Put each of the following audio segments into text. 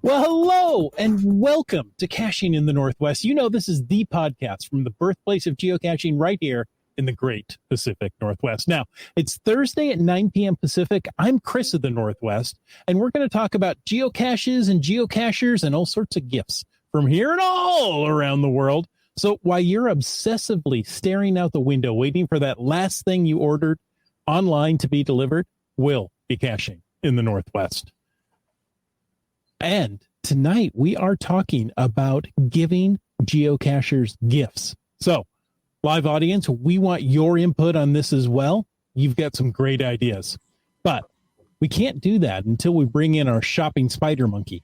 Well, hello and welcome to Caching in the Northwest. You know, this is the podcast from the birthplace of geocaching right here in the great Pacific Northwest. Now, it's Thursday at 9 p.m. Pacific. I'm Chris of the Northwest, and we're going to talk about geocaches and geocachers and all sorts of gifts from here and all around the world. So while you're obsessively staring out the window, waiting for that last thing you ordered online to be delivered, we'll be caching in the Northwest. And tonight we are talking about giving geocachers gifts. So, live audience, we want your input on this as well. You've got some great ideas, but we can't do that until we bring in our shopping spider monkey.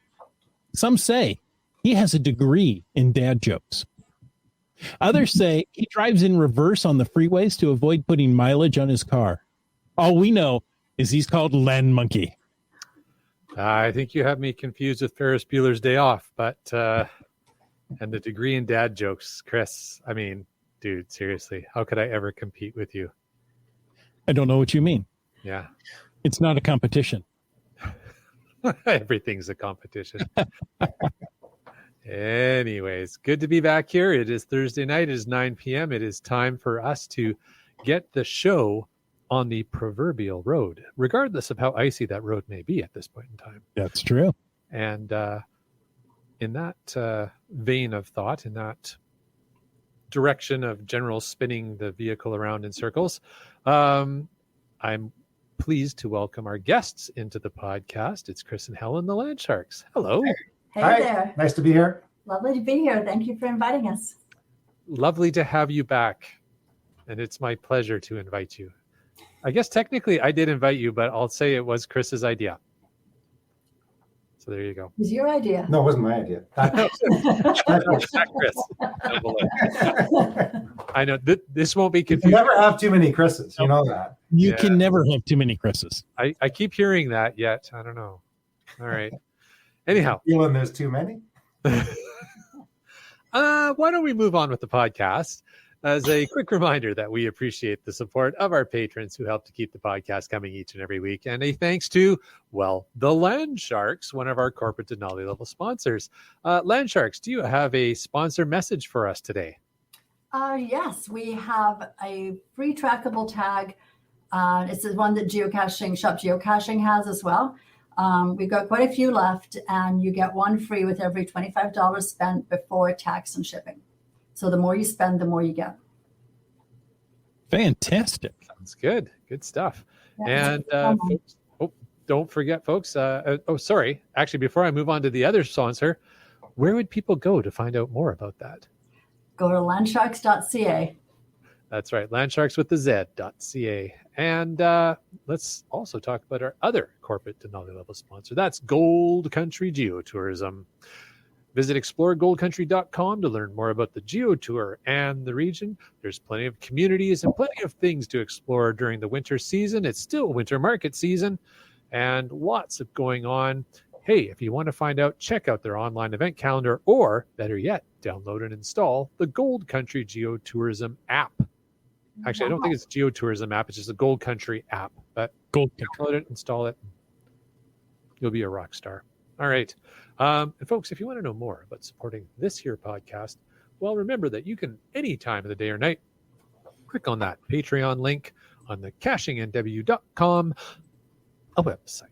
Some say he has a degree in dad jokes. Others say he drives in reverse on the freeways to avoid putting mileage on his car. All we know is he's called Land Monkey. I think you have me confused with Ferris Bueller's Day Off, but and the degree in dad jokes, Chris. I mean, dude, seriously, how could I ever compete with you? I don't know what you mean. Yeah. It's not a competition. Everything's a competition. Anyways, good to be back here. It is Thursday night. It is 9 p.m. It is time for us to get the show on the proverbial road, regardless of how icy that road may be at this point in time. That's true. And in that vein of thought, in that direction of general spinning the vehicle around in circles, I'm pleased to welcome our guests into the podcast. It's Chris and Helen, the Land Sharks. Hello. Hey Hi. there. Nice to be here. Lovely to be here. Thank you for inviting us. Lovely to have you back. And it's my pleasure to invite you. I guess technically I did invite you, but I'll say it was Chris's idea. So there you go. It was your idea. No, it wasn't my idea. Chris. I know this won't be You can confusing. never have too many Chris's. You know that. You Yeah. can never have too many Chris's. I keep hearing that yet. I don't know. All right. Anyhow. Feeling there's too many? Why don't we move on with the podcast? As a quick reminder that we appreciate the support of our patrons who help to keep the podcast coming each and every week. And a thanks to, well, the Land Sharks, one of our corporate Denali level sponsors. Land Sharks, do you have a sponsor message for us today? Yes, we have a free trackable tag. It's the one that Geocaching, Shop Geocaching has as well. We've got quite a few left, and you get one free with every $25 spent before tax and shipping. So the more you spend, the more you get. Fantastic. Sounds good. Good stuff. Yeah, And folks, don't forget, folks. Sorry. Actually, before I move on to the other sponsor, where would people go to find out more about that? Go to landsharks.ca. That's right. Landsharks with the Z.ca. And let's also talk about our other corporate Denali level sponsor. That's Gold Country Geotourism. Visit exploregoldcountry.com to learn more about the Geo Tour and the region. There's plenty of communities and plenty of things to explore during the winter season. It's still winter market season and lots of going on. Hey, if you want to find out, check out their online event calendar, or better yet, download and install the Gold Country Geotourism app. Actually, I don't think it's a Geotourism app. It's just a Gold Country app. But Gold download it, install it. You'll be a rock star. All right. And folks, if you want to know more about supporting this here podcast, well, remember that you can any time of the day or night click on that Patreon link on the cachingnw.com a website.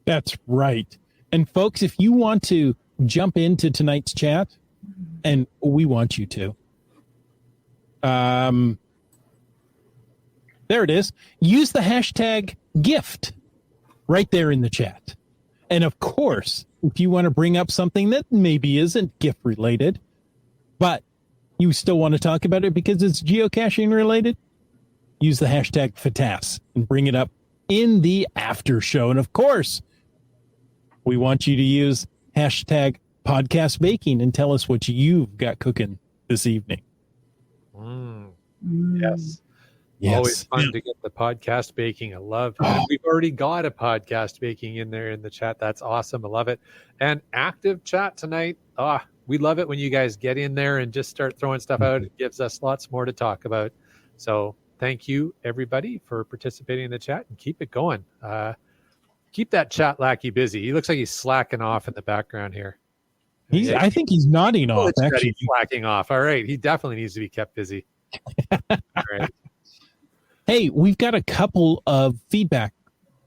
That's right. And folks, if you want to jump into tonight's chat, and we want you to, there it is. Use the hashtag gift right there in the chat. And of course, if you want to bring up something that maybe isn't gift related, but you still want to talk about it because it's geocaching related, use the hashtag FATAS and bring it up in the after show. And of course, we want you to use hashtag podcast baking and tell us what you've got cooking this evening. Yes. Yes. Always fun to get the podcast baking. I love it. We've already got a podcast baking in there in the chat. That's awesome. I love it. And active chat tonight. We love it when you guys get in there and just start throwing stuff out. It gives us lots more to talk about. So thank you, everybody, for participating in the chat, and keep it going. Keep that chat lackey busy. He looks like he's slacking off in the background here. I think he's nodding off, actually. He's slacking off. All right. He definitely needs to be kept busy. All right. Hey, we've got a couple of feedback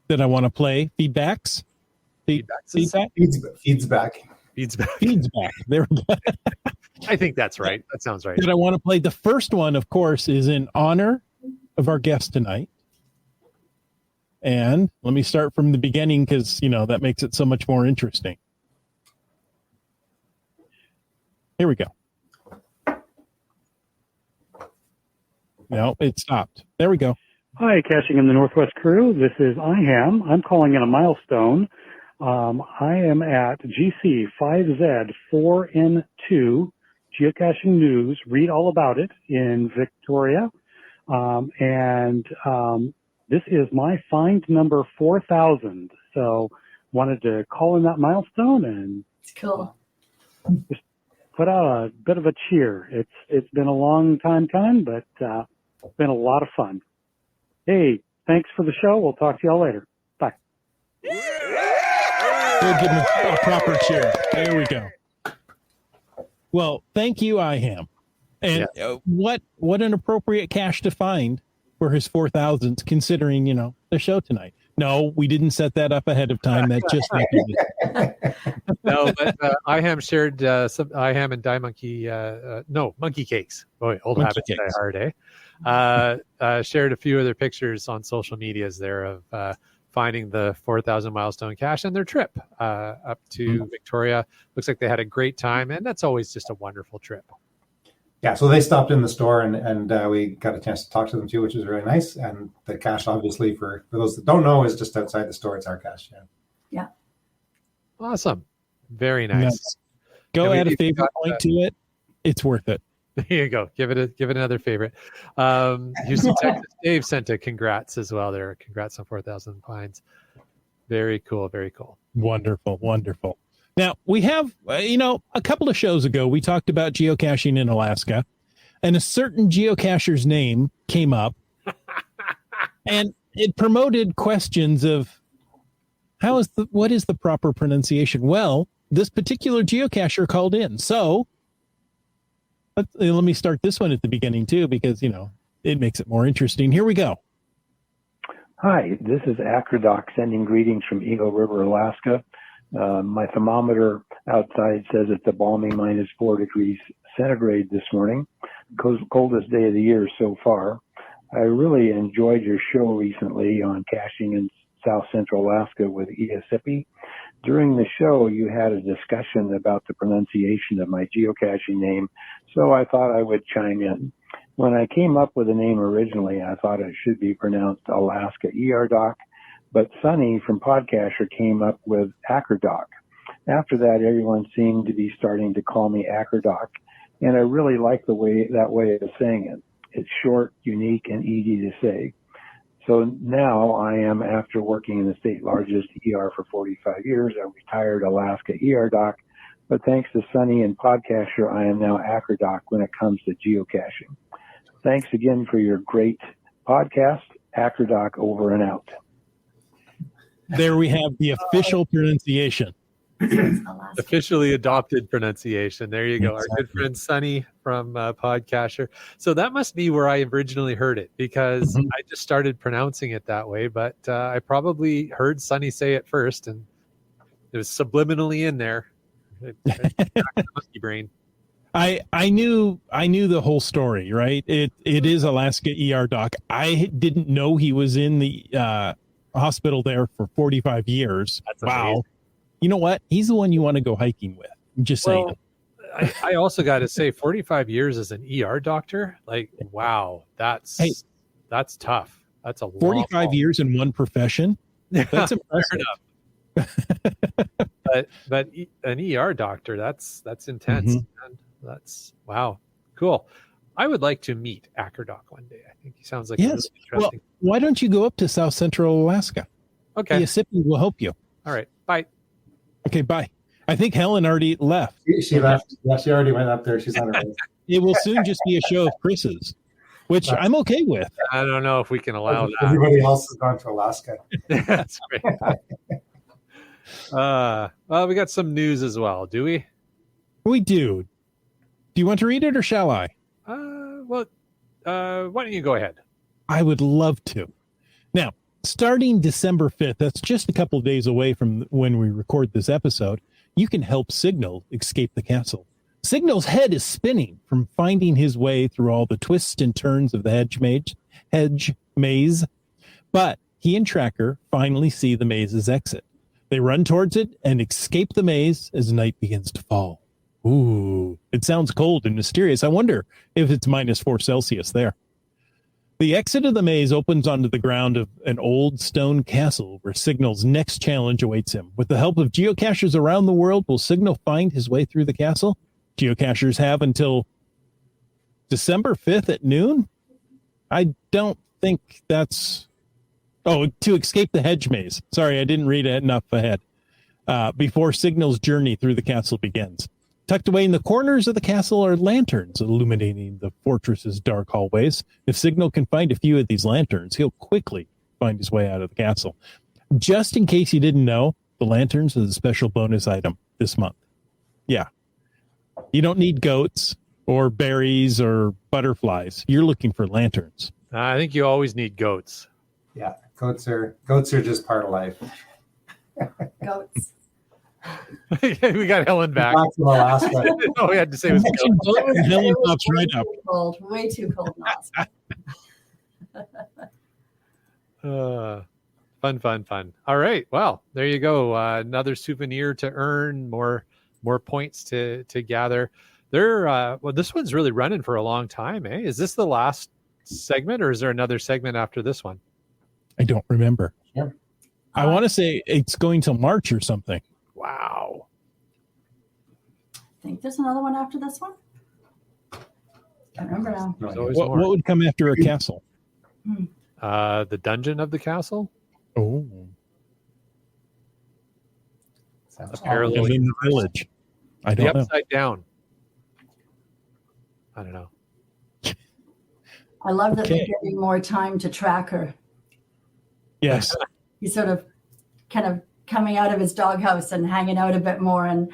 that I want to play. Feedbacks? Feedback? Feeds back. Feeds back. Feeds back. There we go. I think that's right. That sounds right. That I want to play. The first one, of course, is in honor of our guest tonight. And let me start from the beginning because, that makes it so much more interesting. Here we go. No, it stopped. There we go. Hi, Caching in the Northwest crew. This is IHAM. I'm calling in a milestone. I am at GC 5Z4N2 Geocaching News. Read all about it in Victoria. This is my find number 4,000. So wanted to call in that milestone and It's cool. just put out a bit of a cheer. It's been a long time coming, but it's been a lot of fun. Hey, thanks for the show. We'll talk to y'all later. Bye. We'll give him a proper cheer. There we go. Well, thank you, IHAM. And what an appropriate cache to find for his 4,000s, considering, the show tonight. No, we didn't set that up ahead of time. That just happened. No, but IHAM shared some IHAM and Monkey Cakes. Boy, old Monkey habits die Cakes. hard, eh? Shared a few other pictures on social medias there of finding the 4,000 milestone cache and their trip up to Victoria. Looks like they had a great time, and that's always just a wonderful trip. Yeah, so they stopped in the store and we got a chance to talk to them too, which was really nice. And the cache, obviously, for those that don't know, is just outside the store. It's our cache. Yeah. Awesome. Very nice. Yes. Go And add a we favorite got, point to it. It's worth it. There you go. Give it another favorite. Houston, Texas. Dave sent a congrats as well there. Congrats on 4,000 pines. Very cool. Very cool. Wonderful. Wonderful. Now, we have, a couple of shows ago, we talked about geocaching in Alaska, and a certain geocacher's name came up, and it promoted questions of what is the proper pronunciation? Well, this particular geocacher called in. So let me start this one at the beginning, too, because, it makes it more interesting. Here we go. Hi, this is Acrodoc sending greetings from Eagle River, Alaska. My thermometer outside says it's a balmy -4 degrees centigrade this morning, coldest day of the year so far. I really enjoyed your show recently on caching in South Central Alaska with Eosipi. During the show, you had a discussion about the pronunciation of my geocaching name, so I thought I would chime in. When I came up with the name originally, I thought it should be pronounced Alaska Eardoc, but Sunny from Podcaster came up with Acrodoc. After that, everyone seemed to be starting to call me Acrodoc, and I really like that way of saying it. It's short, unique, and easy to say. So now I am, after working in the state largest ER for 45 years, a retired Alaska Eardoc, but thanks to Sunny and Podcaster, I am now Acrodoc when it comes to geocaching. Thanks again for your great podcast. Acrodoc over and out. There we have the official pronunciation. Alaska. Officially adopted pronunciation. There you go. Our good friend Sunny from Podcaster. So that must be where I originally heard it, because I just started pronouncing it that way. But I probably heard Sunny say it first, and it was subliminally in there. Monkey brain. I knew the whole story, right? It is Alaska ER Doc. I didn't know he was in the hospital there for 45 years. That's wow. amazing. You know what? He's the one you want to go hiking with. I'm just saying. I also got to say, 45 years as an ER doctor, like, wow, that's tough. That's a 45 years in one profession. That's impressive. but an ER doctor, that's intense. Man. That's wow, cool. I would like to meet Acrodoc one day. I think he sounds like a really interesting. Well, why don't you go up to South Central Alaska? Okay. Eosipi will help you. All right. Bye. Okay, bye. I think Helen already left. She left. Yeah, she already went up there. She's on her way. It will soon just be a show of Chris's. which I'm okay with. I don't know if we can allow that. Everybody else has gone to Alaska. That's right. Well, we got some news as well, do we? We do. Do you want to read it or shall I? Why don't you go ahead? I would love to. Now, starting December 5th, that's just a couple of days away from when we record this episode, you can help Signal escape the castle. Signal's head is spinning from finding his way through all the twists and turns of the hedge maze. But he and Tracker finally see the maze's exit. They run towards it and escape the maze as night begins to fall. Ooh, it sounds cold and mysterious. I wonder if it's -4 Celsius there. The exit of the maze opens onto the ground of an old stone castle where Signal's next challenge awaits him. With the help of geocachers around the world, will Signal find his way through the castle? Geocachers have until December 5th at noon? I don't think that's... Oh, to escape the hedge maze. Sorry, I didn't read it enough ahead. Before Signal's journey through the castle begins. Tucked away in the corners of the castle are lanterns illuminating the fortress's dark hallways. If Signal can find a few of these lanterns, he'll quickly find his way out of the castle. Just in case you didn't know, the lanterns is a special bonus item this month. Yeah. You don't need goats or berries or butterflies. You're looking for lanterns. I think you always need goats. Yeah, goats are just part of life. Goats. We got Helen back. Back from Alaska. All we had to say was goats. Helen pops right up. Cold, way too cold in Alaska. Fun. All right. Well, there you go. Another souvenir to earn, more points to gather. This one's really running for a long time, eh? Is this the last segment or is there another segment after this one? I don't remember. Yeah. I want to say it's going till March or something. Wow. I think there's another one after this one. Can't remember now. There's always What more. would come after a castle? The dungeon of the castle? Oh, Sounds Parallel in the village. I The don't know. upside down. I don't know. I love that Okay. they're giving more time to Tracker. Yes. He's sort of kind of coming out of his doghouse and hanging out a bit more. And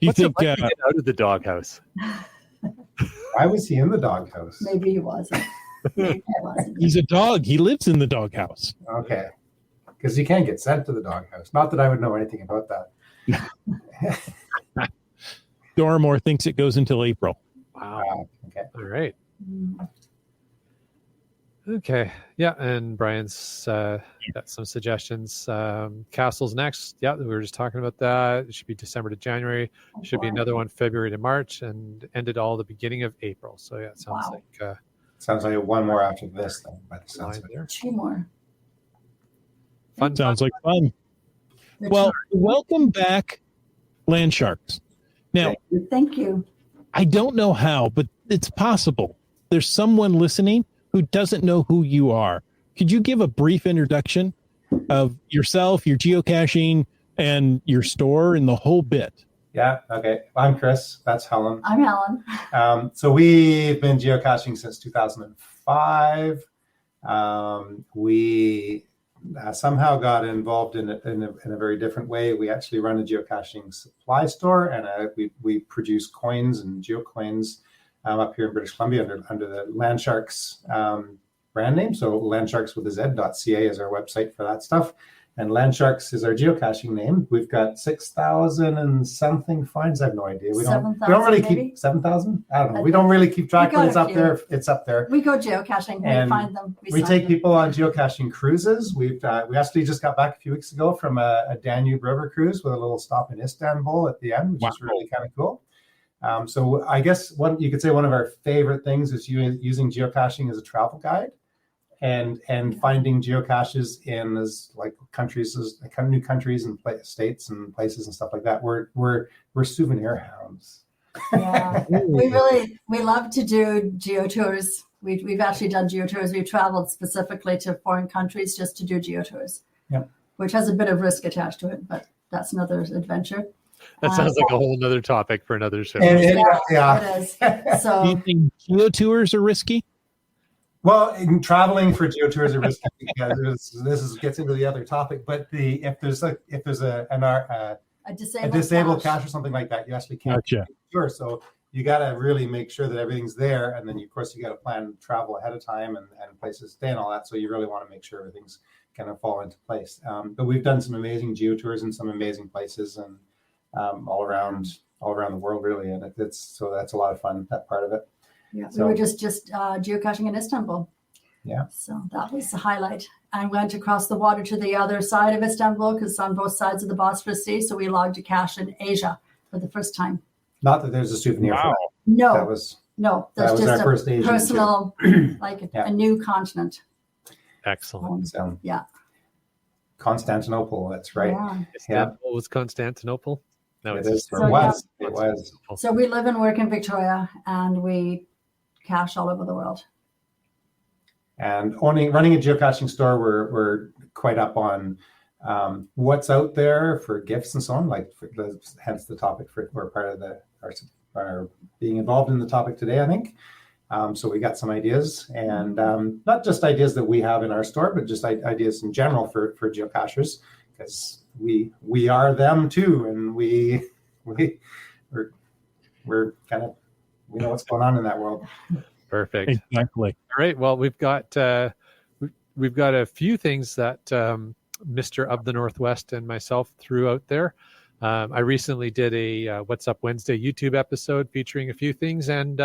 You What's it think like to get out of the doghouse? Why was he in the doghouse? maybe he wasn't. Maybe he wasn't. he's a dog? He lives in the doghouse. Okay. Because you can't get sent to the doghouse. Not that I would know anything about that. Doramore thinks it goes until April. Wow. Okay. All right. Mm. Okay. Yeah. And Brian's got some suggestions. Castles next. Yeah. We were just talking about that. It should be December to January. Should be another one February to March and ended all the beginning of April. So yeah, it sounds Wow. like Sounds like one more after this, then, by the sounds line of it. there. 2 more. Fun. Sounds like fun. They're Well, welcome back, Land Sharks. Now, Thank you. I don't know how, but it's possible. There's someone listening who doesn't know who you are. Could you give a brief introduction of yourself, your geocaching, and your store and the whole bit? Yeah. Okay. I'm Chris. That's Helen. I'm Helen. So we've been geocaching since 2005. We somehow got involved in a very different way. We actually run a geocaching supply store, and we produce coins and geocoins up here in British Columbia under the Land Sharks brand name. So landsharks with a Z.ca is our website for that stuff. And Land Sharks is our geocaching name. We've got 6,000 and something finds. I have no idea. We don't really 7,000 maybe? keep 7,000. I don't know. I We don't really keep track, got but it's a up few. there. It's up there. We go geocaching. We And find them. We sign take them. people on geocaching cruises. We actually just got back a few weeks ago from a Danube River cruise with a little stop in Istanbul at the end, which is really kind of cool. So I guess you could say one of our favorite things is using geocaching as a travel guide and finding geocaches in new countries and states and places and stuff like that. We're souvenir hounds. Yeah, we love to do geotours. We've actually done geotours. We've traveled specifically to foreign countries just to do geotours, Yeah. which has a bit of risk attached to it, but that's another adventure. That sounds like a whole nother topic for another show. Yeah. It is. Do So you think geo tours are risky? Well, traveling for geotours are risky because this gets into the other topic. But if there's a disabled cache or something like that, you actually can't do a tour. So you got to really make sure that everything's there, and then of course you got to plan travel ahead of time and places to stay and all that. So you really want to make sure everything's kind of fall into place. But we've done some amazing geotours in some amazing places and all around the world, really, and that's a lot of fun, that part of it. yeah, we were just geocaching in Istanbul. Yeah. So that was the highlight. And went across the water to the other side of Istanbul because it's on both sides of the Bosphorus Sea. So we logged a cache in Asia for the first time. Not that there's a souvenir for that. No, That was that's just our a first Asian personal, like Yeah. a new continent. Excellent. Yeah. Constantinople. That's right. Yeah. Istanbul was Constantinople. No, It it's is. So, It was. It was. So we live and work in Victoria, and we cache all over the world. And running a geocaching store, we're quite up on what's out there for gifts and so on. Hence the topic we're part of our being involved in the topic today, I think. So we got some ideas, and not just ideas that we have in our store, but just ideas in general for geocachers, because we are them too, and we're kind of, we know what's going on in that world. Perfect. Exactly. All right. Well, we've got a few things that Mr. of the Northwest and myself threw out there. I recently did a What's Up Wednesday YouTube episode featuring a few things, and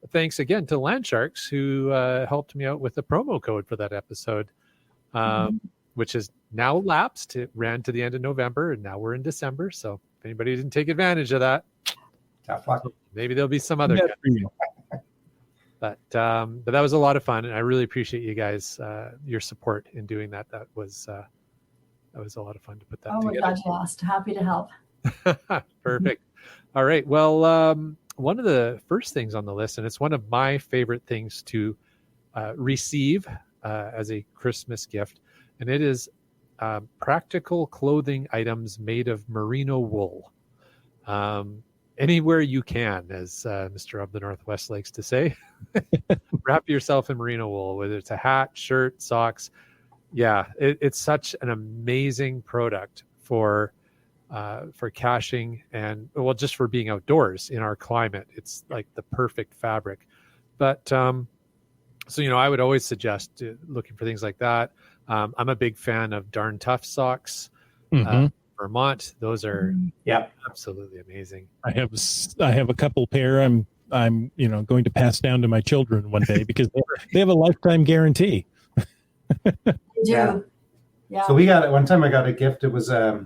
thanks again to Landsharks who helped me out with the promo code for that episode, which is now lapsed. It ran to the end of November, and now we're in December. So if anybody didn't take advantage of that, Tough luck. maybe there'll be some other. But that was a lot of fun, and I really appreciate you guys your support in doing that. That was a lot of fun to put that Oh my together. God, yes. Happy to help. Perfect. All right. Well, one of the first things on the list, and it's one of my favorite things to receive as a Christmas gift, and it is practical clothing items made of merino wool. Anywhere you can, as Mr. of the Northwest likes to say, wrap yourself in merino wool, whether it's a hat, shirt, socks. Yeah, it's such an amazing product for caching and, well, just for being outdoors in our climate. It's like the perfect fabric. But so, I would always suggest looking for things like that. I'm a big fan of Darn Tough socks. Vermont, those are absolutely amazing. I have a couple pair. I'm going to pass down to my children one day because they have a lifetime guarantee. Yeah. So we got it one time. I got a gift. It was a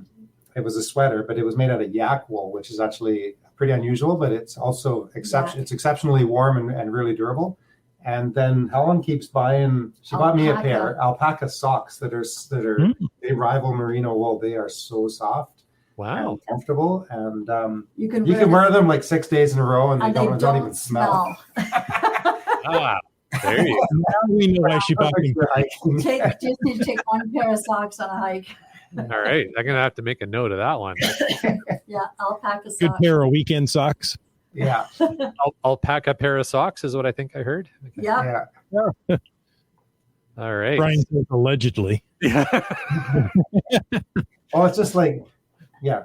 sweater, but it was made out of yak wool, which is actually pretty unusual, but it's also it's exceptionally warm and really durable. And then Helen keeps buying. She bought me a pair alpaca socks that are they rival merino wool. They are so soft, and comfortable, and you can wear them like 6 days in a row, and they don't even smell. There you go. Now we know why she bought them. Just need to take one pair of socks on a hike. All right, I'm gonna have to make a note of that one. Yeah, alpaca socks. Good pair of weekend socks. Yeah. I'll pack a pair of socks is what I think I heard. Okay. Yeah. All right. Brian says allegedly. Yeah. Well, it's just like,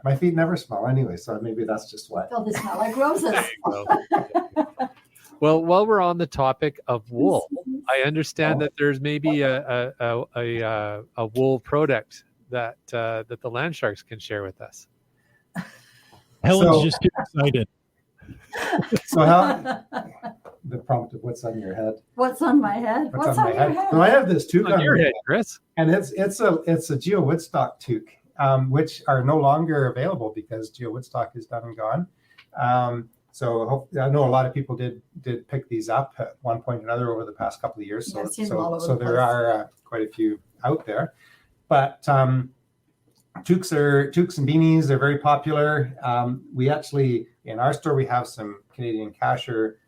my feet never smell anyway, so maybe that's just what. Oh, they smell like roses. Well, while we're on the topic of wool, I understand that there's maybe a wool product that the Landsharks can share with us. Helen's just too excited. So how the prompt of what's on your head? What's on my head? What's on your head? So I have this toque on your head, Chris, and it's a Geo Woodstock toque, which are no longer available because Geo Woodstock is done and gone. So I know a lot of people did pick these up at one point or another over the past couple of years. So there are quite a few out there, but toques and beanies. They're very popular. We actually, in our store, we have some Canadian cacher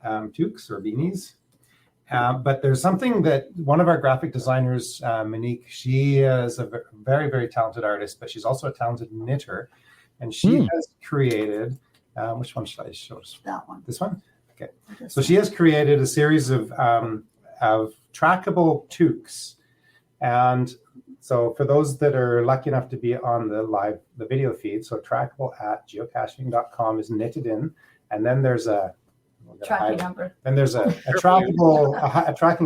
toques or beanies. But there's something that one of our graphic designers, Monique, she is a very, very talented artist, but she's also a talented knitter. and she has created. Which one should I show? That one. This one. Okay. So she has created a series of trackable toques, and so for those that are lucky enough to be on the video feed, so trackable at geocaching.com is knitted in, and then there's a Tracking number. Then there's a tracking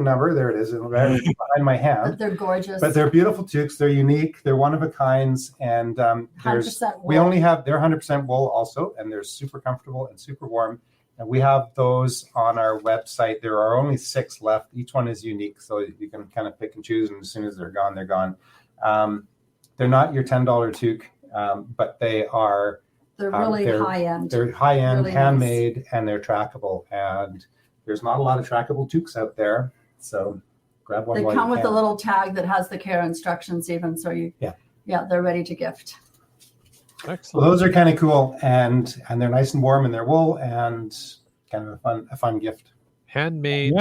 number. There it is, right behind my hand. But they're gorgeous. But they're beautiful toques. They're unique. They're one of a kinds, and 100% wool. we only have they're 100% wool also, and they're super comfortable and super warm. And we have those on our website. There are only 6 left. Each one is unique, so you can kind of pick and choose. And as soon as they're gone, they're gone. They're not your $10 toque, but they are. They're really high end. They're high end, really handmade, nice. And they're trackable. And there's not a lot of trackable toques out there, so grab one. They come with a little tag that has the care instructions, even so they're ready to gift. Excellent. So those are kind of cool, and they're nice and warm in their wool, and kind of a fun gift. Handmade,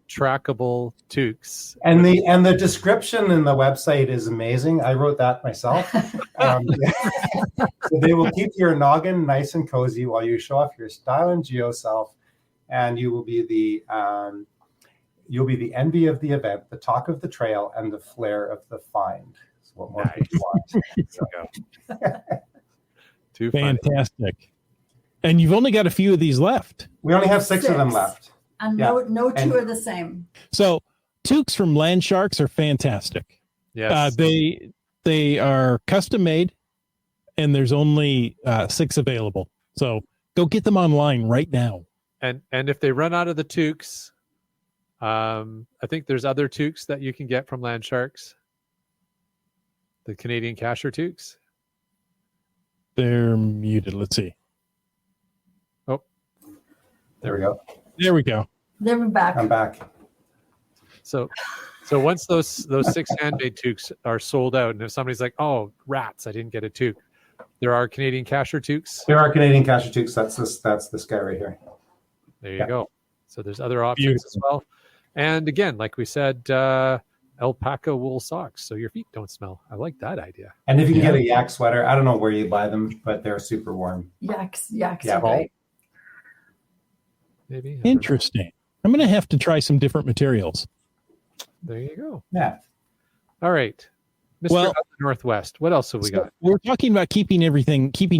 trackable toques. And the description in the website is amazing. I wrote that myself. So they will keep your noggin nice and cozy while you show off your style and geo self, and you will be the envy of the event, the talk of the trail, and the flair of the find. So what more could you want? Too fantastic. And you've only got a few of these left. We only have 6 of them left. And no two are the same. So toques from Land Sharks are fantastic. Yes. They are custom made, and there's only 6 available. So go get them online right now. And if they run out of the toques, I think there's other toques that you can get from Land Sharks. The Canadian Cacher toques. They're muted. Let's see. Oh, there we go. There we go. They're back. I'm back. So once those 6 handmade toques are sold out, and if somebody's like, "Oh, rats, I didn't get a toque," there are Canadian Cacher toques. There are Canadian Cacher toques. That's this guy right here. There you go. So there's other options as well. And again, like we said, alpaca wool socks, so your feet don't smell. I like that idea. And if you can get a yak sweater, I don't know where you buy them, but they're super warm. Yaks are great. Maybe. Interesting. I'm going to have to try some different materials. There you go. Yeah. All right. Mr. Well, Out the Northwest, what else have we got? We're talking about keeping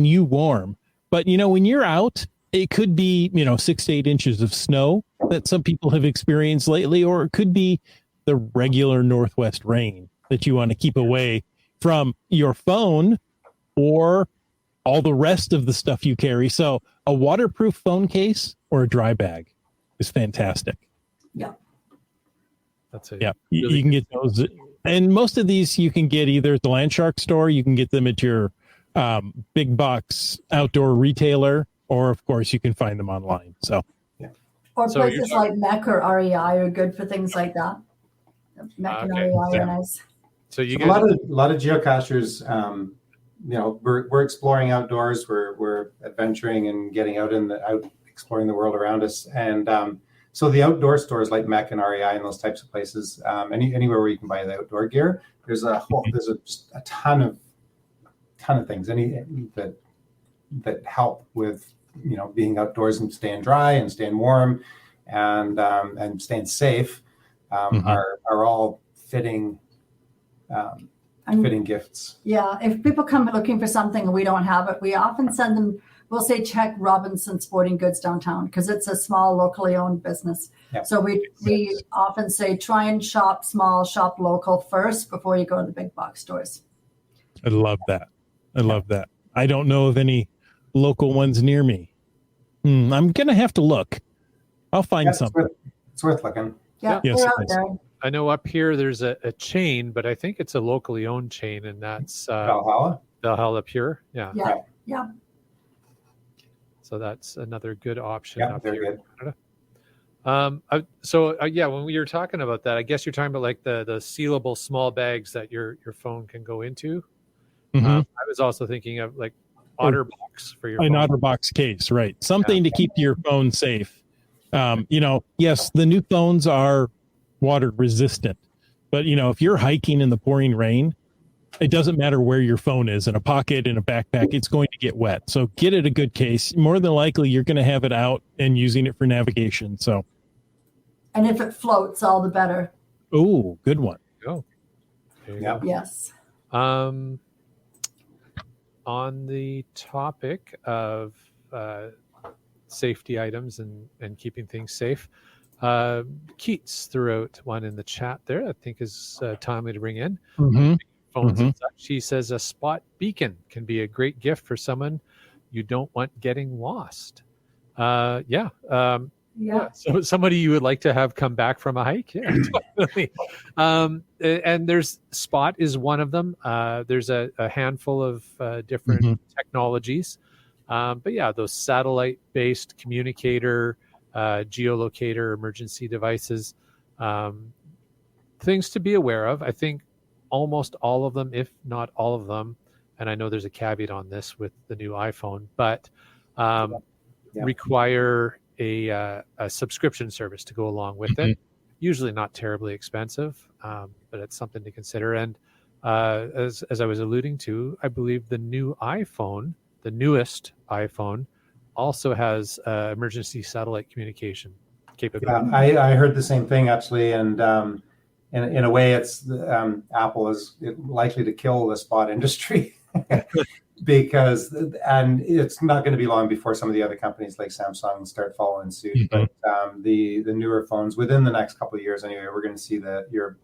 you warm. But, when you're out, it could be, 6 to 8 inches of snow that some people have experienced lately, or it could be the regular Northwest rain that you want to keep away from your phone or all the rest of the stuff you carry. So a waterproof phone case or a dry bag is fantastic. Yeah. That's it. Yeah. You can get those. And most of these you can get either at the Land Shark store, you can get them at your big box outdoor retailer, or of course you can find them online. So, or places like MEC or REI are good for things like that. MEC and REI are nice. So you get a lot of geocachers. We're exploring outdoors. We're adventuring and getting out exploring the world around us. And so the outdoor stores like MEC and REI and those types of places, anywhere where you can buy the outdoor gear, there's a ton of things that help with being outdoors and staying dry and staying warm and staying safe are all fitting gifts. Yeah, if people come looking for something and we don't have it, we often send them. We'll say check Robinson Sporting Goods downtown because it's a small locally owned business. Yep. So we often say try and shop small, shop local first before you go to the big box stores. I love that. I don't know of any local ones near me. I'm gonna have to look. I'll find something. It's worth looking. Yeah, yes, they're out there. I know up here there's a chain, but I think it's a locally owned chain, and that's Valhalla Pure. Yeah. So that's another good option up here in Canada. When we were talking about that, I guess you're talking about like the sealable small bags that your phone can go into. Mm-hmm. I was also thinking of like OtterBox for your phone. An OtterBox case, right? Something to keep your phone safe. Yes, the new phones are water resistant, but if you're hiking in the pouring rain, it doesn't matter where your phone is, in a pocket, in a backpack, it's going to get wet. So get it a good case. More than likely, you're going to have it out and using it for navigation. So, And if it floats, all the better. oh, good one. Go. There you Yeah. go. Yes. On the topic of safety items and keeping things safe, Keats threw out one in the chat there. I think is timely to bring in. Mm-hmm. Phones and such. She says a spot beacon can be a great gift for someone you don't want getting lost. Yeah. So somebody you would like to have come back from a hike. Yeah, definitely. And there's Spot is one of them. There's a handful of different technologies. But yeah, those satellite-based communicator, geolocator, emergency devices, things to be aware of. I think almost all of them, if not all of them, and I know there's a caveat on this with the new iPhone, but require a subscription service to go along with it. Usually not terribly expensive, but it's something to consider. And as I was alluding to, I believe the new iPhone, the newest iPhone, also has emergency satellite communication capability. Yeah, I heard the same thing actually, and in a way, it's Apple is likely to kill the spot industry because, and it's not going to be long before some of the other companies like Samsung start following suit. But the newer phones, within the next couple of years anyway, we're going to see the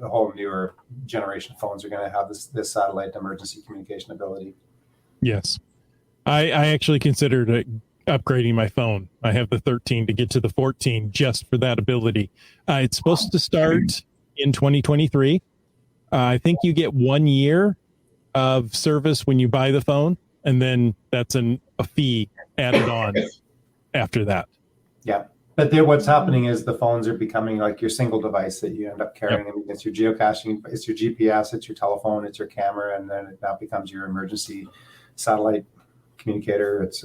whole newer generation phones are going to have this satellite emergency communication ability. Yes. I actually considered upgrading my phone. I have the 13 to get to the 14 just for that ability. It's supposed to start in 2023. I think you get 1 year of service when you buy the phone, and then that's a fee added on after that. Yeah. But what's happening is the phones are becoming like your single device that you end up carrying. I mean, it's your geocaching, it's your GPS, it's your telephone, it's your camera, and then it now becomes your emergency satellite communicator. It's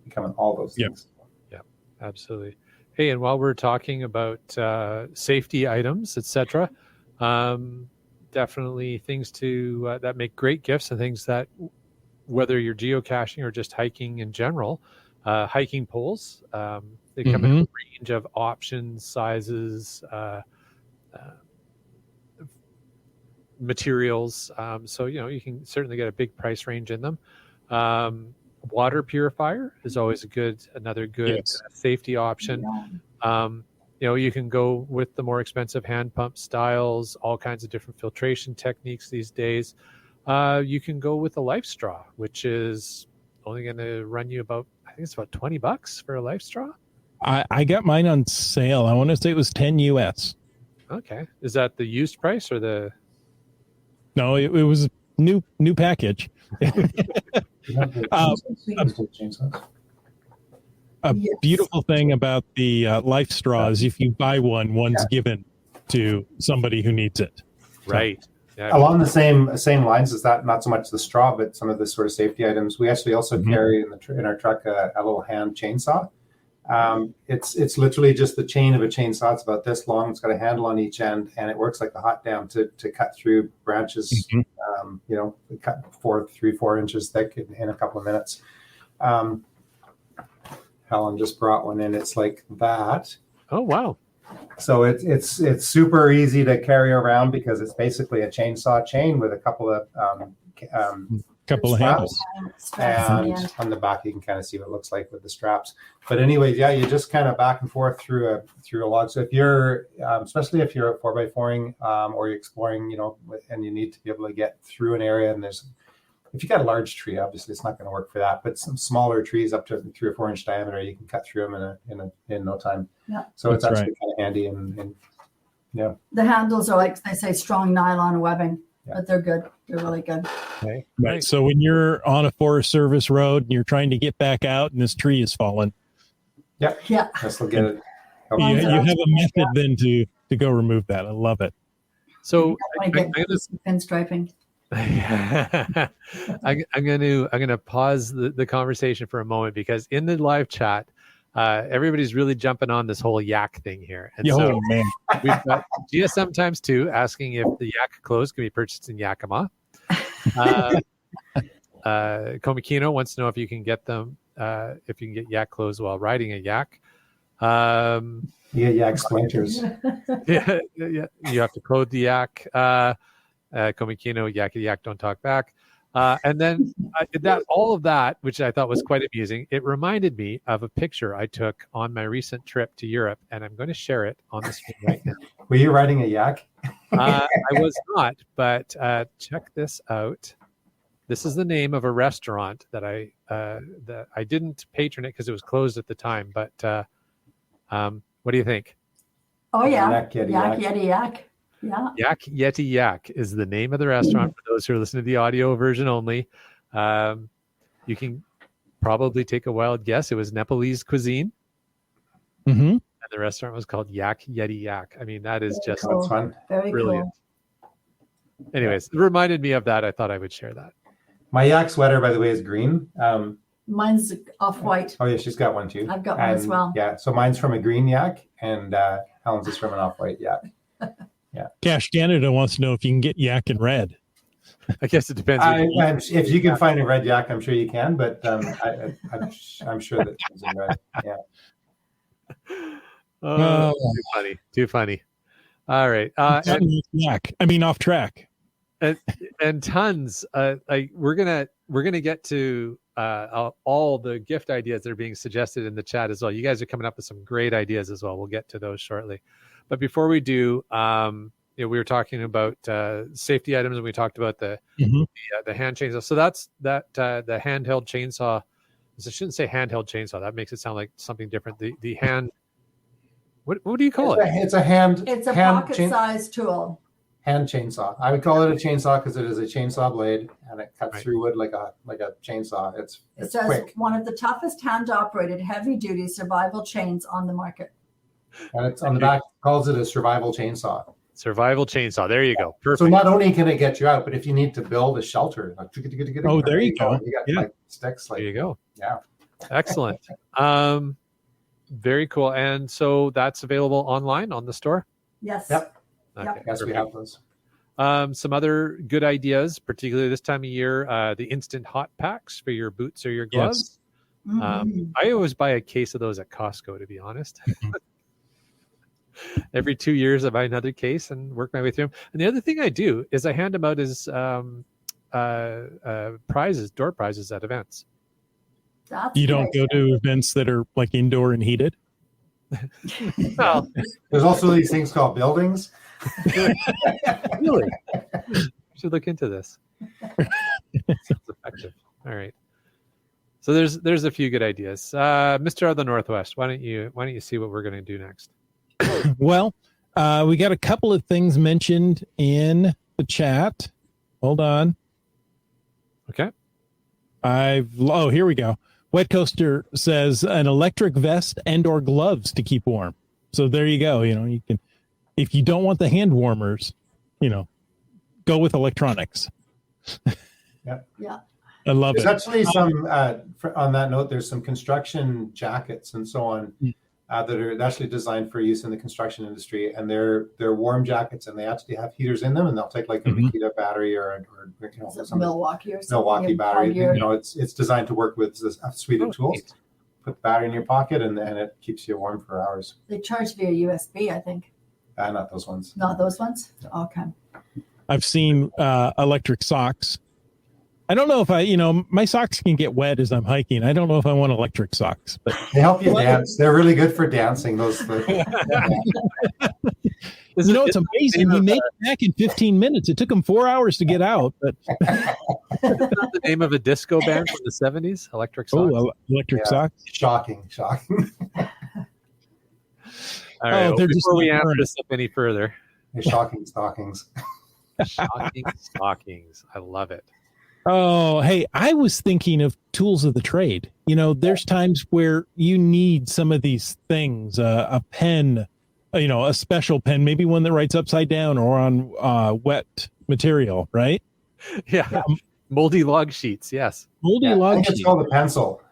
becoming all those things. Yeah, absolutely. Hey, and while we're talking about safety items, etc., definitely things to that make great gifts and things that, whether you're geocaching or just hiking in general, hiking poles. They come in a range of options, sizes, materials. So you can certainly get a big price range in them. Water purifier is always another good safety option. You can go with the more expensive hand pump styles, all kinds of different filtration techniques these days. You can go with a life straw, which is only going to run you about, I think it's about $20 for a life straw. I got mine on sale. I want to say it was 10 US. Okay. Is that the used price or the? No, it was new package. A beautiful thing about the life straw is if you buy one's given to somebody who needs it. Right. Yeah. Along the same lines as that, not so much the straw, but some of the sort of safety items. We actually also carry in our truck a little hand chainsaw. It's literally just the chain of a chainsaw. It's about this long. It's got a handle on each end, and it works like a hot damn to cut through branches. Cut 4 inches thick in a couple of minutes. Helen just brought one in. It's like that. Oh wow! So it's super easy to carry around because it's basically a chainsaw chain with a couple of handles. And on the back you can kind of see what it looks like with the straps. But anyways, yeah, you just kind of back and forth through a log. So if you're especially if you're 4x4ing or you're exploring, and you need to be able to get through an area, and if you got a large tree, obviously it's not going to work for that. But some smaller trees up to 3 or 4 inch diameter, you can cut through them in no time. Yeah. So it's actually kind of handy and yeah. The handles are like they say strong nylon webbing, but they're good. They're really good. Okay. Right. So when you're on a Forest Service road and you're trying to get back out and this tree is fallen. Yeah. This will get it. You have a method then to go remove that. I love it. So pinstriping. I'm going to pause the conversation for a moment because in the live chat, everybody's really jumping on this whole yak thing here. And Oh, so man. we've got GSM times 2 asking if the yak clothes can be purchased in Yakima. Komikino wants to know if you can get them, if you can get yak clothes while riding a yak. Yak splinters. Yeah, you have to clothe the yak. Komikino, yak, don't talk back. And then all of that, which I thought was quite amusing, it reminded me of a picture I took on my recent trip to Europe, and I'm going to share it on the screen right now. Were you riding a yak? I was not, but check this out. This is the name of a restaurant that I didn't patron it because it was closed at the time. But what do you think? Oh yeah, Yak, Yeti Yak. Yeah. Yak Yeti Yak is the name of the restaurant. For those who are listening to the audio version only, you can probably take a wild guess. It was Nepalese cuisine, Mm-hmm. and the restaurant was called Yak Yeti Yak. I mean, that is Very just cool. That's fun. Very brilliant. cool. Anyways, it reminded me of that. I thought I would share that. My yak sweater, by the way, is green. Mine's off-white. Oh yeah, she's got one too. I've got one as well. Yeah, so mine's from a green yak, and Helen's is from an off-white yak. Cash Canada wants to know if you can get yak in red. I guess it depends. If you can find a red yak, I'm sure you can, but I'm sure that it's in red. Yeah. Too funny. All right. Yak. I mean, off track. And tons. We're gonna get to all the gift ideas that are being suggested in the chat as well. You guys are coming up with some great ideas as well. We'll get to those shortly. But before we do, we were talking about safety items, and we talked about the hand chainsaw. So that's the handheld chainsaw. I shouldn't say handheld chainsaw. That makes it sound like something different. The hand. What do you call it? It's a hand. It's a hand pocket-sized tool. hand chainsaw. I would call it a chainsaw because it is a chainsaw blade and it cuts Right. through wood like a chainsaw. It's It says quick one of the toughest hand-operated heavy-duty survival chains on the market. and it's on the back. Calls it a survival chainsaw. Survival chainsaw. There you go. Perfect. So not only can it get you out, but if you need to build a shelter, like, Oh, there you go. You got Yeah. like sticks. Like There you go. yeah. Excellent. Very cool. And so that's available online on the store. Yes. Yep. Yep. Yes, we have those. Some other good ideas, particularly this time of year, the instant hot packs for your boots or your gloves. Mhm. I always buy a case of those at Costco, to be honest. Every 2 years, I buy another case and work my way through them. And the other thing I do is I hand them out as prizes, door prizes at events. That's You don't great. go to events that are like indoor and heated? Well, There's also these things called buildings. really? Should look into this. Sounds effective. All right. So there's a few good ideas. Mr. of the Northwest, why don't you see what we're going to do next? Well, we got a couple of things mentioned in the chat. Hold on. Okay. Here we go. Wet Coaster says an electric vest and or gloves to keep warm. So there you go. You can, if you don't want the hand warmers, go with electronics. Yeah. Yeah. I love There's it. actually some on that note. There's some construction jackets and so on that are actually designed for use in the construction industry, and they're warm jackets, and they actually have heaters in them, and they'll take like a Makita battery or Is it some Milwaukee or something? Milwaukee You battery. plug your- It's designed to work with a suite of Oh, tools. neat. Put the battery in your pocket, and it keeps you warm for hours. They charge via USB, I think. Not those ones. Not those ones? No. Okay. I've seen electric socks. I don't know if my socks can get wet as I'm hiking. I don't know if I want electric socks, but They help you dance. They're really good for dancing. Those. Is it's amazing. He made it back in 15 minutes. It took him 4 hours to get out, but the name of a disco band from the 70s? Electric Socks. Electric Yeah. socks. Shocking. All right. they're just Before we not amp current. this up any further, Shocking stockings. shocking stockings. I love it. Oh, hey, I was thinking of tools of the trade. There's times where you need some of these things, a pen, a special pen, maybe one that writes upside down or on wet material, right? Yeah. Moldy log sheets. Yes. Moldy Yeah, I log think it's sheet. called a pencil.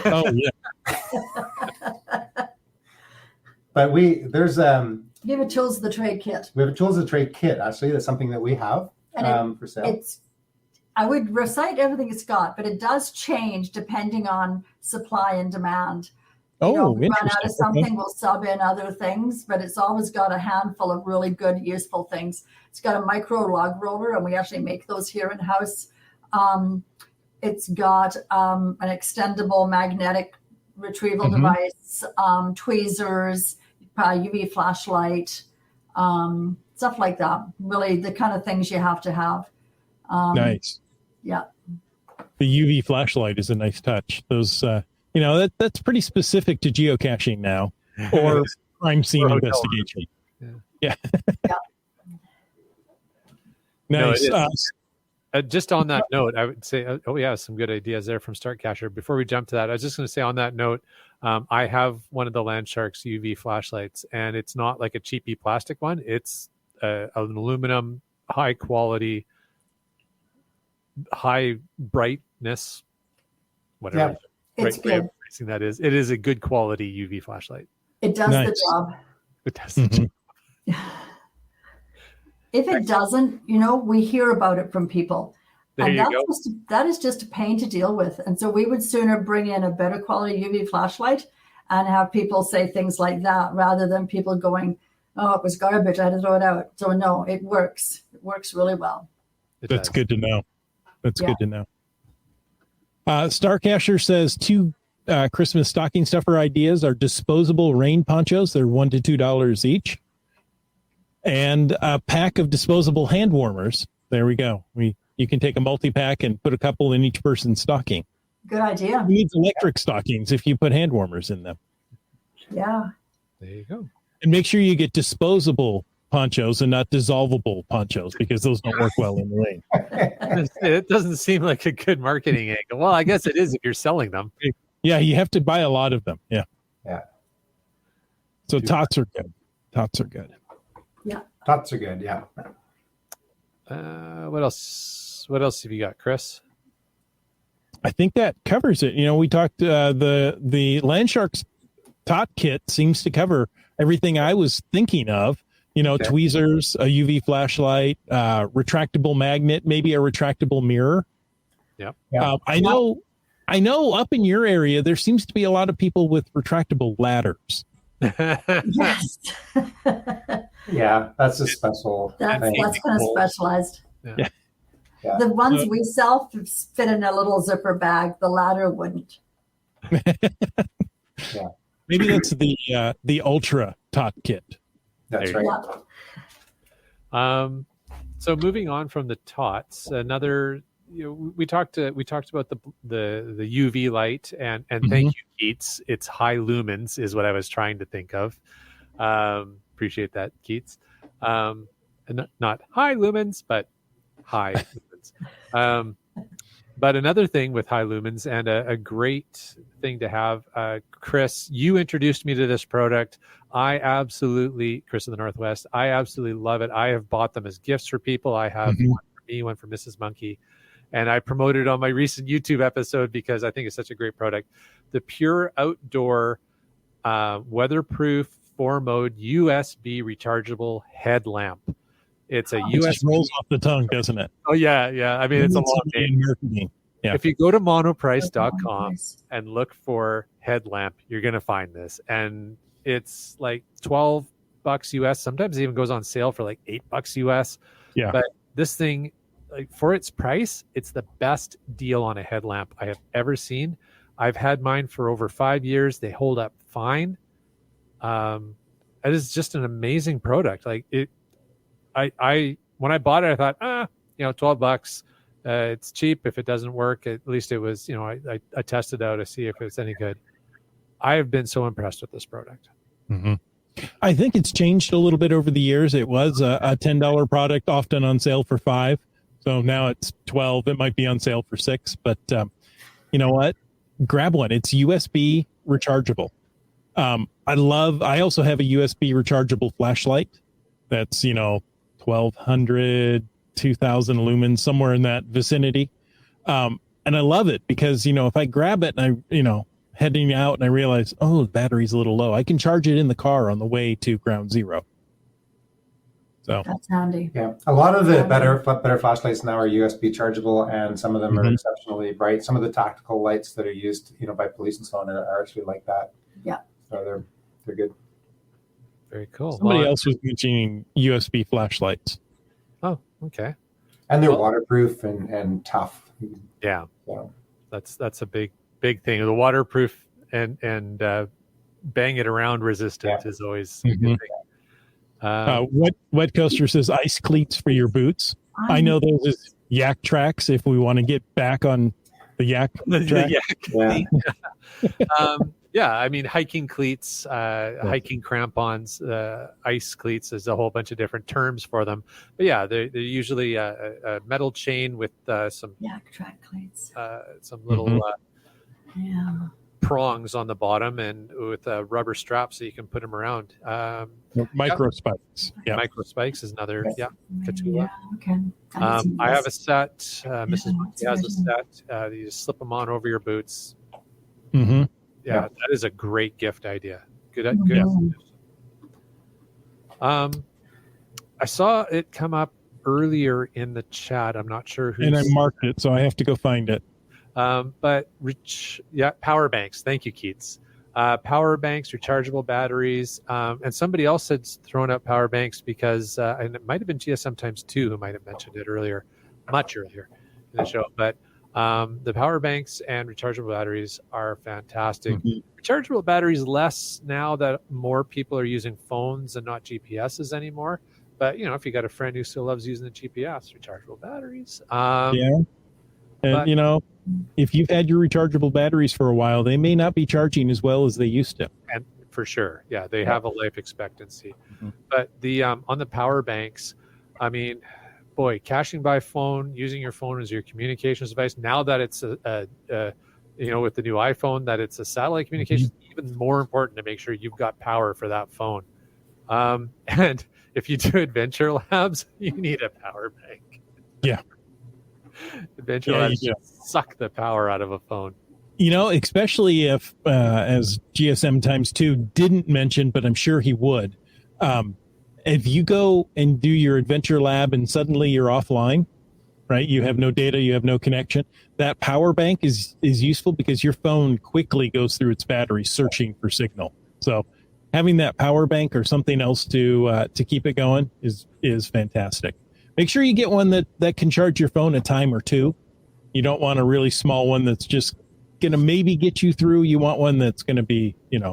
Oh, yeah. But there's We have a tools of the trade kit. we have a tools of the trade kit. Actually, that's something that we have for sale. I would recite everything it's got, but it does change depending on supply and demand. We run out of something, we'll sub in other things, but it's always got a handful of really good, useful things. It's got a micro log roller, and we actually make those here in house. It's got an extendable magnetic retrieval device, tweezers, UV flashlight, stuff like that. Really, the kind of things you have to have. Nice. Yeah. The UV flashlight is a nice touch. Those, that's pretty specific to geocaching now, or crime scene investigation. Yeah. Nice. Just on that note, I would say, some good ideas there from Startcacher. Before we jump to that, I was just going to say on that note, I have one of the Landshark's UV flashlights, and it's not like a cheapy plastic one. It's an aluminum, high quality, high brightness, whatever. Yeah, it's good. That is. It is a good quality UV flashlight. It does the job. It does the job. If it doesn't, we hear about it from people. That is just a pain to deal with. And so we would sooner bring in a better quality UV flashlight and have people say things like that rather than people going, oh, it was garbage, I had to throw it out. So no, it works. It works really well. That's good to know. That's good to know. Starcacher says 2 Christmas stocking stuffer ideas are disposable rain ponchos. They're $1 to $2 each. And a pack of disposable hand warmers. There we go. You can take a multi-pack and put a couple in each person's stocking. Good idea. Who needs electric stockings if you put hand warmers in them? Yeah. There you go. And make sure you get disposable ponchos and not dissolvable ponchos, because those don't work well in the rain. It doesn't seem like a good marketing angle. Well, I guess it is if you're selling them. Yeah, you have to buy a lot of them. Yeah. Yeah. So tots are good. Tots are good. Yeah. Tots are good. Yeah. What else? What else have you got, Chris? I think that covers it. We talked the Landshark's tot kit seems to cover everything I was thinking of. Tweezers, a UV flashlight, retractable magnet, maybe a retractable mirror. Yeah. I know up in your area, there seems to be a lot of people with retractable ladders. Yes. Yeah, that's a special That's thing. kind of specialized. Yeah. The ones we sell fit in a little zipper bag. The ladder wouldn't. Yeah. Maybe that's the ultra tot kit. That's right. Yeah. So moving on from the tots, another, we talked about the UV light and thank you, Keats. It's high lumens is what I was trying to think of. Appreciate that, Keats. And not high lumens, but high lumens. But another thing with high lumens and a great thing to have, Chris, you introduced me to this product. Chris of the Northwest, I absolutely love it. I have bought them as gifts for people. I have one for me, one for Mrs. Monkey. And I promoted it on my recent YouTube episode because I think it's such a great product. The Pure Outdoor weatherproof 4-mode USB rechargeable headlamp. It's a It just rolls off the tongue, doesn't it? Oh, yeah. I mean, it's a long name. Yeah. If you go to monoprice.com and look for headlamp, you're going to find this. And it's like $12 US. Sometimes it even goes on sale for like $8 US. Yeah. But this thing, like, for its price, it's the best deal on a headlamp I have ever seen. I've had mine for over 5 years. They hold up fine. It is just an amazing product. Like it, I when I bought it, I thought, $12. It's cheap. If it doesn't work, at least it was, I tested out to see if it's any good. I have been so impressed with this product. Mm-hmm. I think it's changed a little bit over the years. It was a $10 product, often on sale for $5. So now it's $12. It might be on sale for $6, but you know what? Grab one. It's USB rechargeable. I also have a USB rechargeable flashlight that's, 1200, 2000 lumens, somewhere in that vicinity. And I love it because, if I grab it and I, heading out and I realize, oh, the battery's a little low. I can charge it in the car on the way to ground zero. So That's handy. Yeah, a lot of the better flashlights now are USB chargeable, and some of them are exceptionally bright. Some of the tactical lights that are used, by police and so on, are actually like that. Yeah, so they're good. Very cool. Somebody else was mentioning USB flashlights. Oh, okay. And they're waterproof and tough. Yeah, So. that's a big thing. The waterproof and bang it around resistant is always a good thing. Wet Coaster says ice cleats for your boots. I know those is yak tracks if we want to get back on the yak track. I mean, hiking cleats, hiking crampons, ice cleats. There's a whole bunch of different terms for them. But yeah, they're usually a metal chain with some yak track cleats, some little prongs on the bottom, and with a rubber strap so you can put them around. Micro spikes. Yeah, micro spikes is another. Katula. Yeah, okay. I have a set. Mrs. Monkey has a set. You just slip them on over your boots. Mm-hmm. Yeah, that is a great gift idea. Good. I saw it come up earlier in the chat. I'm not sure who. And I marked it, so I have to go find it. But power banks. Thank you, Keats. Power banks, rechargeable batteries, and somebody else had thrown out power banks because, and it might have been GSM times 2 who might have mentioned it earlier, much earlier in the show. But the power banks and rechargeable batteries are fantastic. Rechargeable batteries less now that more people are using phones and not GPSs anymore. But if you got a friend who still loves using the GPS, rechargeable batteries. And if you've had your rechargeable batteries for a while, they may not be charging as well as they used to. And for sure, they have a life expectancy. But the on the power banks, I mean, boy, caching by phone, using your phone as your communications device. Now that it's with the new iPhone, that it's a satellite communication, even more important to make sure you've got power for that phone. And if you do adventure labs, you need a power bank. Yeah. Adventure labs suck the power out of a phone. Especially if, as GSM times 2 didn't mention, but I'm sure he would, if you go and do your adventure lab and suddenly you're offline, right? You have no data, you have no connection. That power bank is useful because your phone quickly goes through its battery searching for signal. So having that power bank or something else to keep it going is fantastic. Make sure you get one that can charge your phone a time or two. You don't want a really small one that's just going to maybe get you through. You want one that's going to be, it's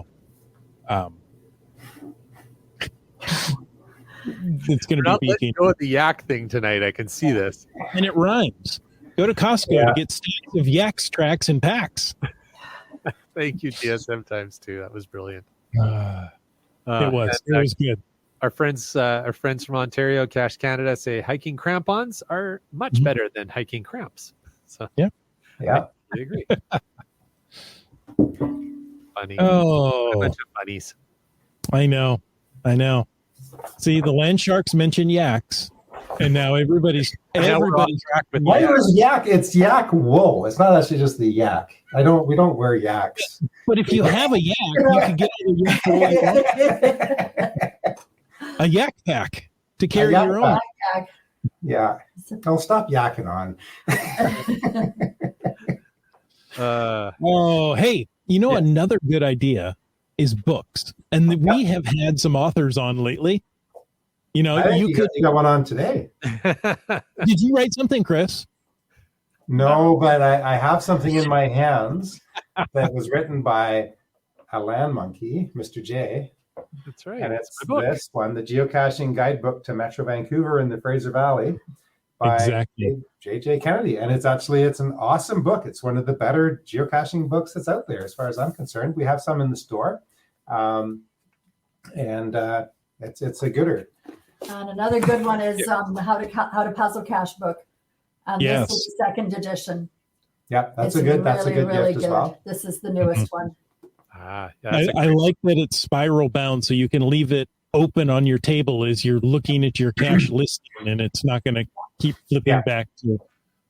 going to be peaking. Let's go with the yak thing tonight. I can see this. And it rhymes. Go to Costco to get stacks of yaks tracks and packs. Thank you, GSM times 2. That was brilliant. It was good. Our friends from Ontario, Cache Canada, say hiking crampons are much better than hiking cramps. So I agree. Funny. Oh, a bunch of funnies. I know. See, the land sharks mention yaks, and now everybody's track with why is yak? It's yak wool. It's not actually just the yak. We don't wear yaks. But if you have a yak, you can get a yak pack to carry your own. Yeah. Don't stop yakking on. Hey, another good idea is books. And we have had some authors on lately. You got one on today. Did you write something, Chris? No, but I have something in my hands that was written by a land monkey, Mr. J. That's right. And it's this one, the Geocaching Guidebook to Metro Vancouver and the Fraser Valley by J.J. Kennedy. And it's an awesome book. It's one of the better geocaching books that's out there, as far as I'm concerned. We have some in the store. It's a gooder. And another good one is how to puzzle cache book. And this is the second edition. Yeah, that's a good gift as well. This is the newest one. I like that it's spiral bound, so you can leave it open on your table as you're looking at your cache listing, and it's not going to keep flipping back to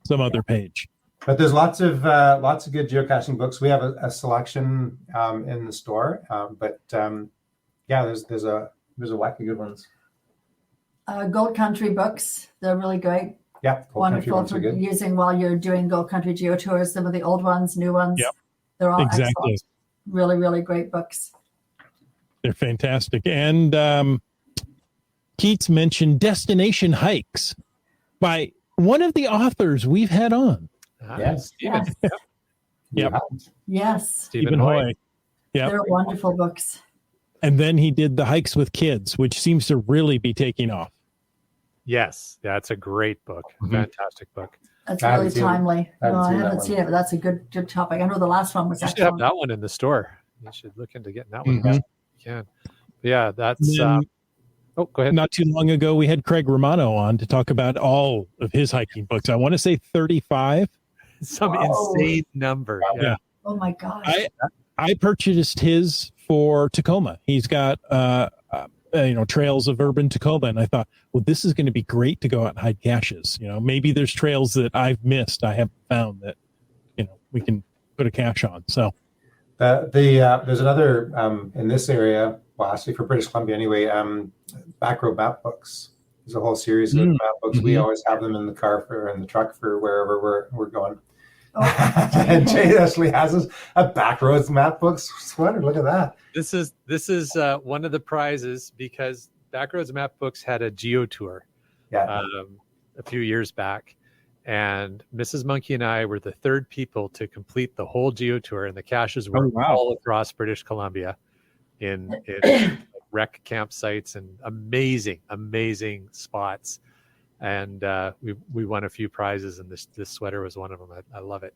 some other page. But there's lots of good geocaching books. We have a selection in the store, there's a whack of good ones. Gold Country books, they're really great. Yeah, Wonderful for using while you're doing Gold Country Geo Tours. Some of the old ones, new ones. Yep. They're all Exactly. excellent. Really, really great books. They're fantastic. And Keats mentioned Destination Hikes by one of the authors we've had on. Yes. Stephen. Yep. Yes. Stephen Hoy. Yeah. They're wonderful books. And then he did the Hikes with Kids, which seems to really be taking off. Yes. Yeah, it's a great book. Mhm. Fantastic book. That's I haven't really seen it. timely. I haven't No, I seen that haven't one. seen it, but that's a good topic. I know the last one was You should have excellent. that one in the store. You should look into getting that one. Mhm. You can. Yeah, that's. And Go ahead. not too long ago, we had Craig Romano on to talk about all of his hiking books. I want to say 35. Some Whoa. insane number. Yeah. Oh my gosh. I purchased his for Tacoma. He's got trails of urban Tacoma, and I thought, well, this is going to be great to go out and hide caches. Maybe there's trails that I've missed, I haven't found that we can put a cache on. So there's another in this area. Well, actually, for British Columbia anyway. Back road map books. There's a whole series of map books. We always have them in the car or in the truck for wherever we're going. Oh. And Jay actually has a backroads map book sweater. Look at that. This is one of the prizes because Backroads Map Books had a geo tour Yeah. a few years back, and Mrs. Monkey and I were the third people to complete the whole geo tour, and the caches were all across British Columbia in wreck campsites and amazing spots. And we won a few prizes, and this sweater was one of them. I love it.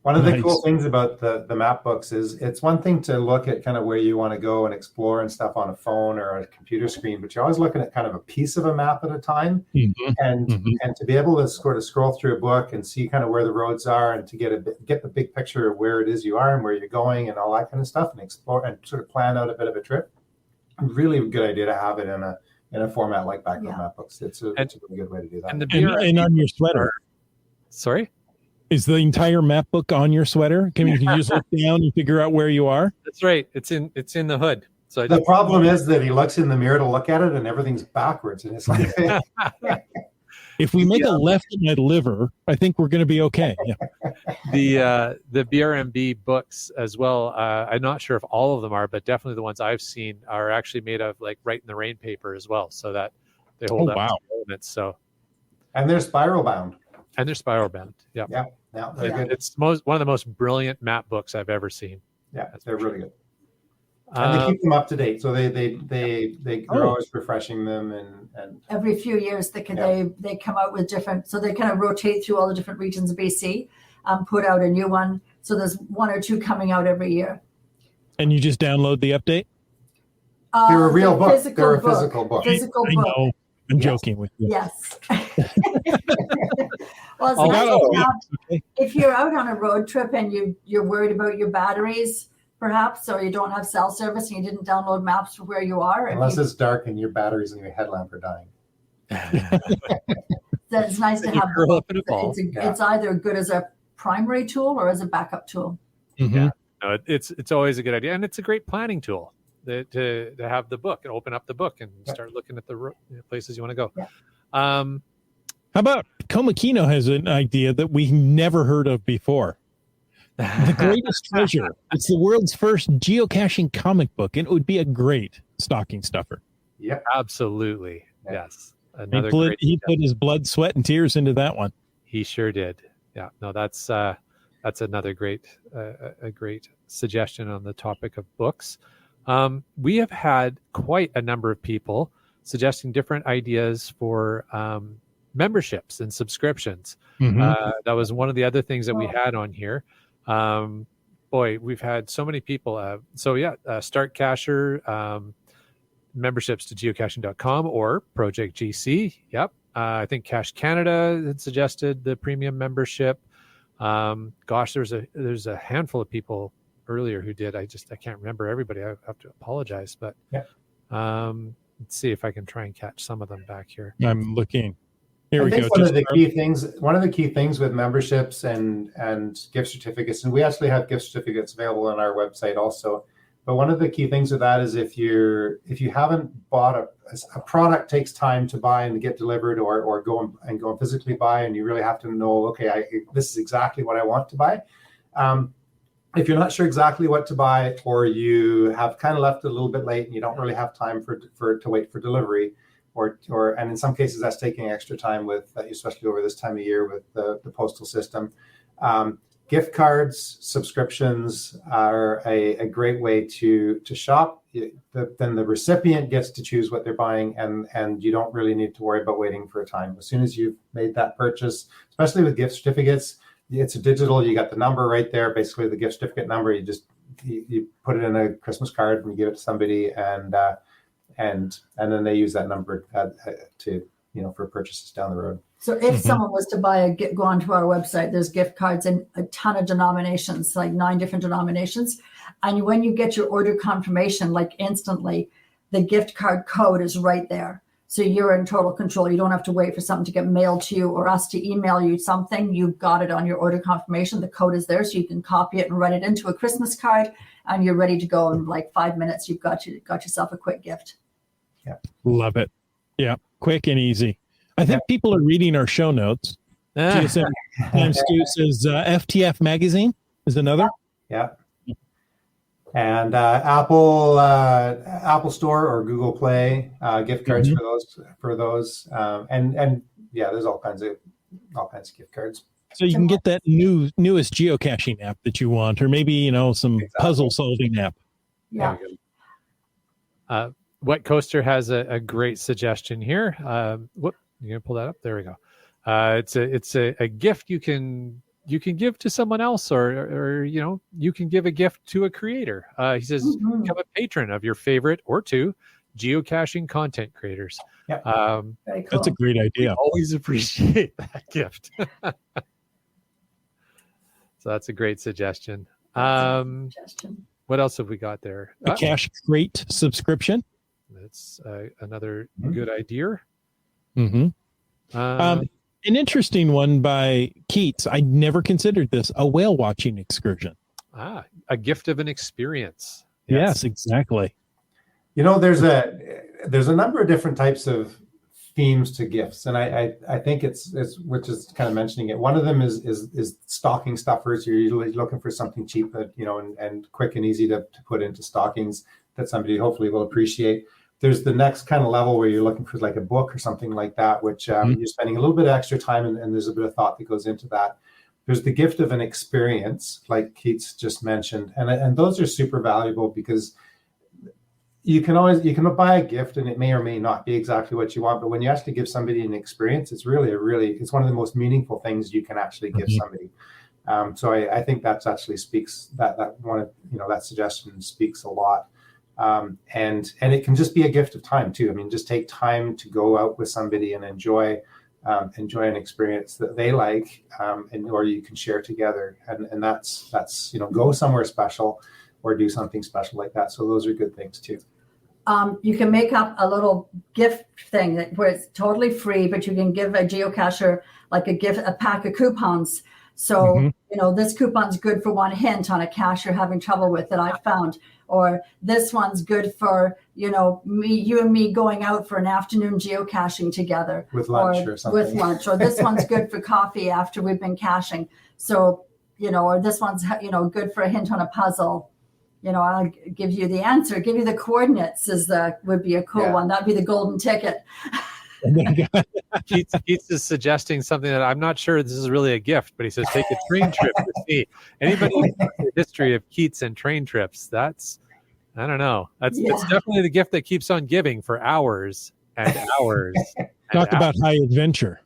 One of the Nice. cool things about the map books is it's one thing to look at kind of where you want to go and explore and stuff on a phone or a computer screen, but you're always looking at kind of a piece of a map at a time. And to be able to sort of scroll through a book and see kind of where the roads are and to get the big picture of where it is you are and where you're going and all that kind of stuff and explore and sort of plan out a bit of a trip. Really good idea to have it in a format like Backroad Map Books. It's a really good way to do that. And the and on your sweater. Sorry? Is the entire map book on your sweater? Can you just look down and figure out where you are? That's right. It's in the hood. So the problem is that he looks in the mirror to look at it and everything's backwards. And it's like, if we make a left in my liver, I think we're going to be okay. Yeah. The BRMB books as well. I'm not sure if all of them are, but definitely the ones I've seen are actually made of like Write in the Rain paper as well, so that they hold up to elements. So, and they're spiral bound. And they're spiral bound. Yeah. They're good. It's one of the most brilliant map books I've ever seen. Yeah, they're really good. And they keep them up to date, so they're always refreshing them and every few years they come out with different, so they kind of rotate through all the different regions of BC, put out a new one. So there's one or two coming out every year. And you just download the update? They're a real book. They're a physical book. I know. I'm joking with you. Yes. Well, it's nice to have, if you're out on a road trip and you're worried about your batteries, perhaps, or you don't have cell service and you didn't download maps for where you are. Unless it's dark and your batteries in your headlamp are dying. It's nice to have. It's either good as a primary tool or as a backup tool. Mm-hmm. Yeah, no, it's always a good idea, and it's a great planning tool to have the book and open up the book and start looking at the places you want to go. Yeah. How about Komakino has an idea that we never heard of before. The Greatest Treasure. It's the world's first geocaching comic book, and it would be a great stocking stuffer. Yeah, absolutely. Yeah. Yes, he put his blood, sweat, and tears into that one. He sure did. Yeah, no, that's another great a great suggestion on the topic of books. We have had quite a number of people suggesting different ideas for memberships and subscriptions. That was one of the other things that we had on here. Boy, we've had so many people. Start Cacher memberships to geocaching.com or Project GC. Yep. I think Cache Canada had suggested the premium membership. Gosh, there's a handful of people earlier who did. I can't remember everybody. I have to apologize, but let's see if I can try and catch some of them back here. I'm looking. Here I we think go. one of the key things with memberships and gift certificates, and we actually have gift certificates available on our website also. But one of the key things with that is if you haven't bought a product takes time to buy and to get delivered, or go and physically buy, and you really have to know, okay, this is exactly what I want to buy. If you're not sure exactly what to buy, or you have kind of left it a little bit late and you don't really have time to wait for delivery, and in some cases that's taking extra time with, especially over this time of year with the postal system. Gift cards, subscriptions are a great way to shop. Then the recipient gets to choose what they're buying, and you don't really need to worry about waiting for a time. As soon as you've made that purchase, especially with gift certificates, it's a digital. You got the number right there, basically the gift certificate number. You put it in a Christmas card and you give it to somebody, and then they use that number to for purchases down the road. So if someone was to go onto our website, there's gift cards in a ton of denominations, like 9 different denominations. And when you get your order confirmation, like instantly, the gift card code is right there. So you're in total control. You don't have to wait for something to get mailed to you or us to email you something. You've got it on your order confirmation. The code is there, so you can copy it and write it into a Christmas card, and you're ready to go in like 5 minutes. You've got yourself a quick gift. Yeah, love it. Yeah, quick and easy. I think people are reading our show notes. GSM Times 2 says FTF Magazine is another. Yeah. And Apple Store or Google Play gift cards for those, and yeah, there's all kinds of gift cards. So you can get that newest geocaching app that you want, or maybe some puzzle solving app. Yeah. Wet Coaster has a great suggestion here. You gonna pull that up? There we go. It's a gift you can give to someone else, or you can give a gift to a creator. He says, become a patron of your favorite or two geocaching content creators. Yeah, Very cool. That's a great idea. Always appreciate that gift. So that's a great suggestion. What else have we got there? A Cache Crate subscription. That's another good idea. An interesting one by Keats. I never considered this. A whale watching excursion. A gift of an experience. Yes, exactly. There's a number of different types of themes to gifts, and I think it's which is kind of mentioning it. One of them is stocking stuffers. You're usually looking for something cheap, and quick and easy to put into stockings that somebody hopefully will appreciate. There's the next kind of level where you're looking for like a book or something like that, which you're spending a little bit of extra time, and there's a bit of thought that goes into that. There's the gift of an experience, like Keats just mentioned, and those are super valuable because you can buy a gift and it may or may not be exactly what you want, but when you actually give somebody an experience, it's really it's one of the most meaningful things you can actually give somebody. So I think that's actually speaks that one of that suggestion speaks a lot. And it can just be a gift of time too. I mean, just take time to go out with somebody and enjoy an experience that they like, or you can share together. And that's go somewhere special or do something special like that. So those are good things too. You can make up a little gift thing where it's totally free, but you can give a geocacher like a pack of coupons. So, this coupon's good for one hint on a cache you're having trouble with that I found. Or this one's good for, you and me going out for an afternoon geocaching together. With lunch or something. With lunch. Or this one's good for coffee after we've been caching. So, or this one's, good for a hint on a puzzle. I'll give you the answer, give you the coordinates would be a cool one. That'd be the golden ticket. Keats is suggesting something that I'm not sure this is really a gift, but he says take a train trip to see. Anybody who knows the history of Keats and train trips, I don't know. It's definitely the gift that keeps on giving for hours and hours. Talk about high adventure.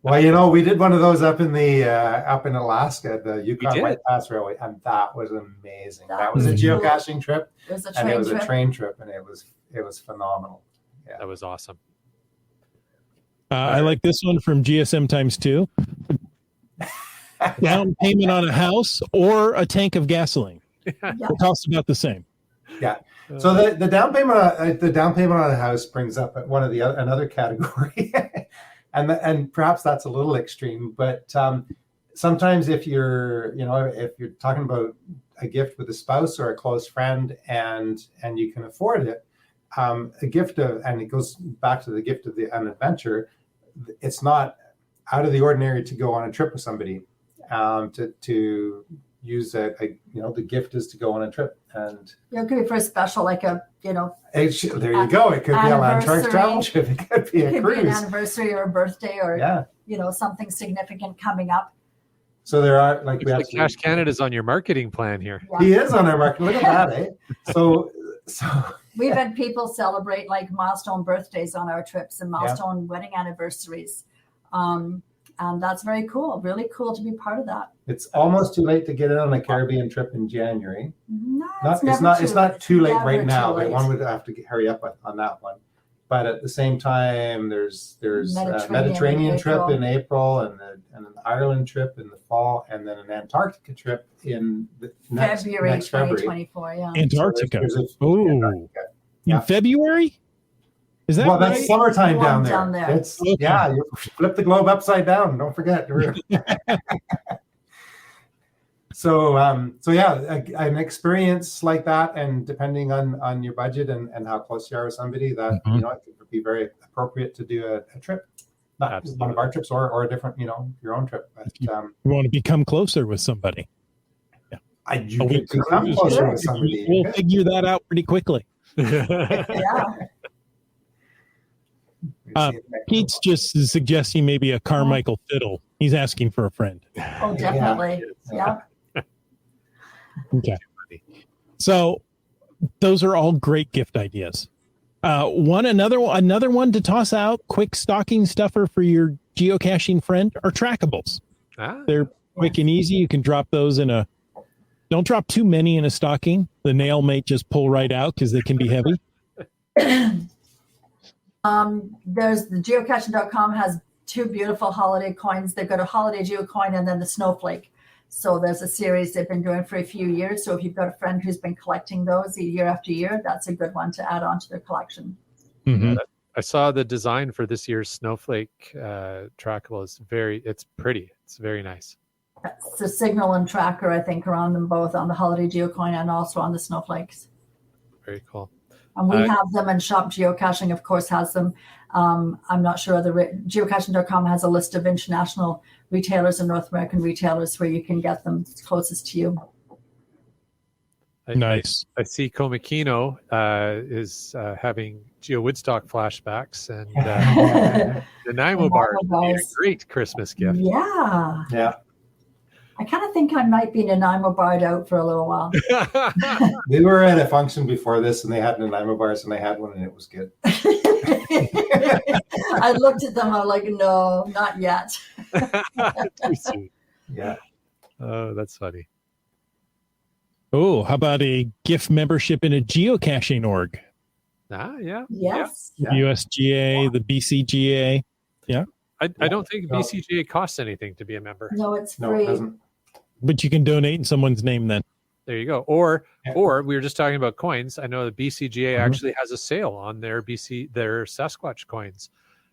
Well, we did one of those up in Alaska, the Yukon White Pass Railway, and that was amazing. That was a geocaching trip, it was a train trip, and it was phenomenal. Yeah. That was awesome. I like this one from GSM Times 2. Down payment on a house or a tank of gasoline. Yeah. It costs about the same. Yeah. So the down payment on a house brings up another category, and perhaps that's a little extreme. But sometimes if you're talking about a gift with a spouse or a close friend, and you can afford it, a gift and it goes back to the gift of an adventure. It's not out of the ordinary to go on a trip with somebody, to use the gift is to go on a trip, and it could be for a special, like there you go. It could be a Land Sharks travel trip. It could be a cruise. Be an anniversary or a birthday or something significant coming up. So there are Cache Canada's on your marketing plan here. Yeah. He is on our market. Look at that, eh? So we've had people celebrate like milestone birthdays on our trips and milestone wedding anniversaries. And that's very cool. Really cool to be part of that. It's almost too late to get in on a Caribbean trip in January. No, it's not too late right now, but but one would have to hurry up on that one. But at the same time, there's a Mediterranean trip in April, and an Ireland trip in the fall, and then an Antarctica trip in next February 2024. Yeah, Antarctica. Antarctica. In February? Is that right? That's summertime down there. It's you flip the globe upside down. Don't forget. So an experience like that, and depending on your budget and how close you are with somebody, that it could be very appropriate to do a trip, not one of our trips or a different, your own trip. But you want to become closer with somebody. You could become closer with somebody. We'll figure that out pretty quickly. Pete's just suggesting maybe a Carmichael fiddle. He's asking for a friend. Oh, definitely. Yeah. Okay. So those are all great gift ideas. Another one to toss out, quick stocking stuffer for your geocaching friend are trackables. They're quick and easy. You can drop those don't drop too many in a stocking. The nail may just pull right out because they can be heavy. There's the geocaching.com has two beautiful holiday coins. They've got a holiday geo coin and then the snowflake. So there's a series they've been doing for a few years. So if you've got a friend who's been collecting those year after year, that's a good one to add on to their collection. Mm-hmm. I saw the design for this year's snowflake trackable. It's pretty. It's very nice. That's the signal and tracker, I think, are on them both, on the holiday geocoin and also on the snowflakes. Very cool. And we have them, and Shop Geocaching, of course, has them. I'm not sure. Geocaching.com has a list of international retailers and North American retailers where you can get them closest to you. Nice. I see Komikino is having Geo Woodstock flashbacks, and the Nanaimo bar is a great Christmas gift. Yeah. I kind of think I might be Nanaimo barred out for a little while. We were at a function before this, and they had Nanaimo bars, and I had one, and it was good. I looked at them. I'm like, no, not yet. Too soon. Yeah. Oh, that's funny. Oh, how about a gift membership in a geocaching org? Yeah. Yes. The USGA, the BCGA. Yeah. I don't think BCGA costs anything to be a member. No, it's free. No, it doesn't. But you can donate in someone's name then. There you go. Or we were just talking about coins. I know the BCGA actually has a sale on their Sasquatch coins.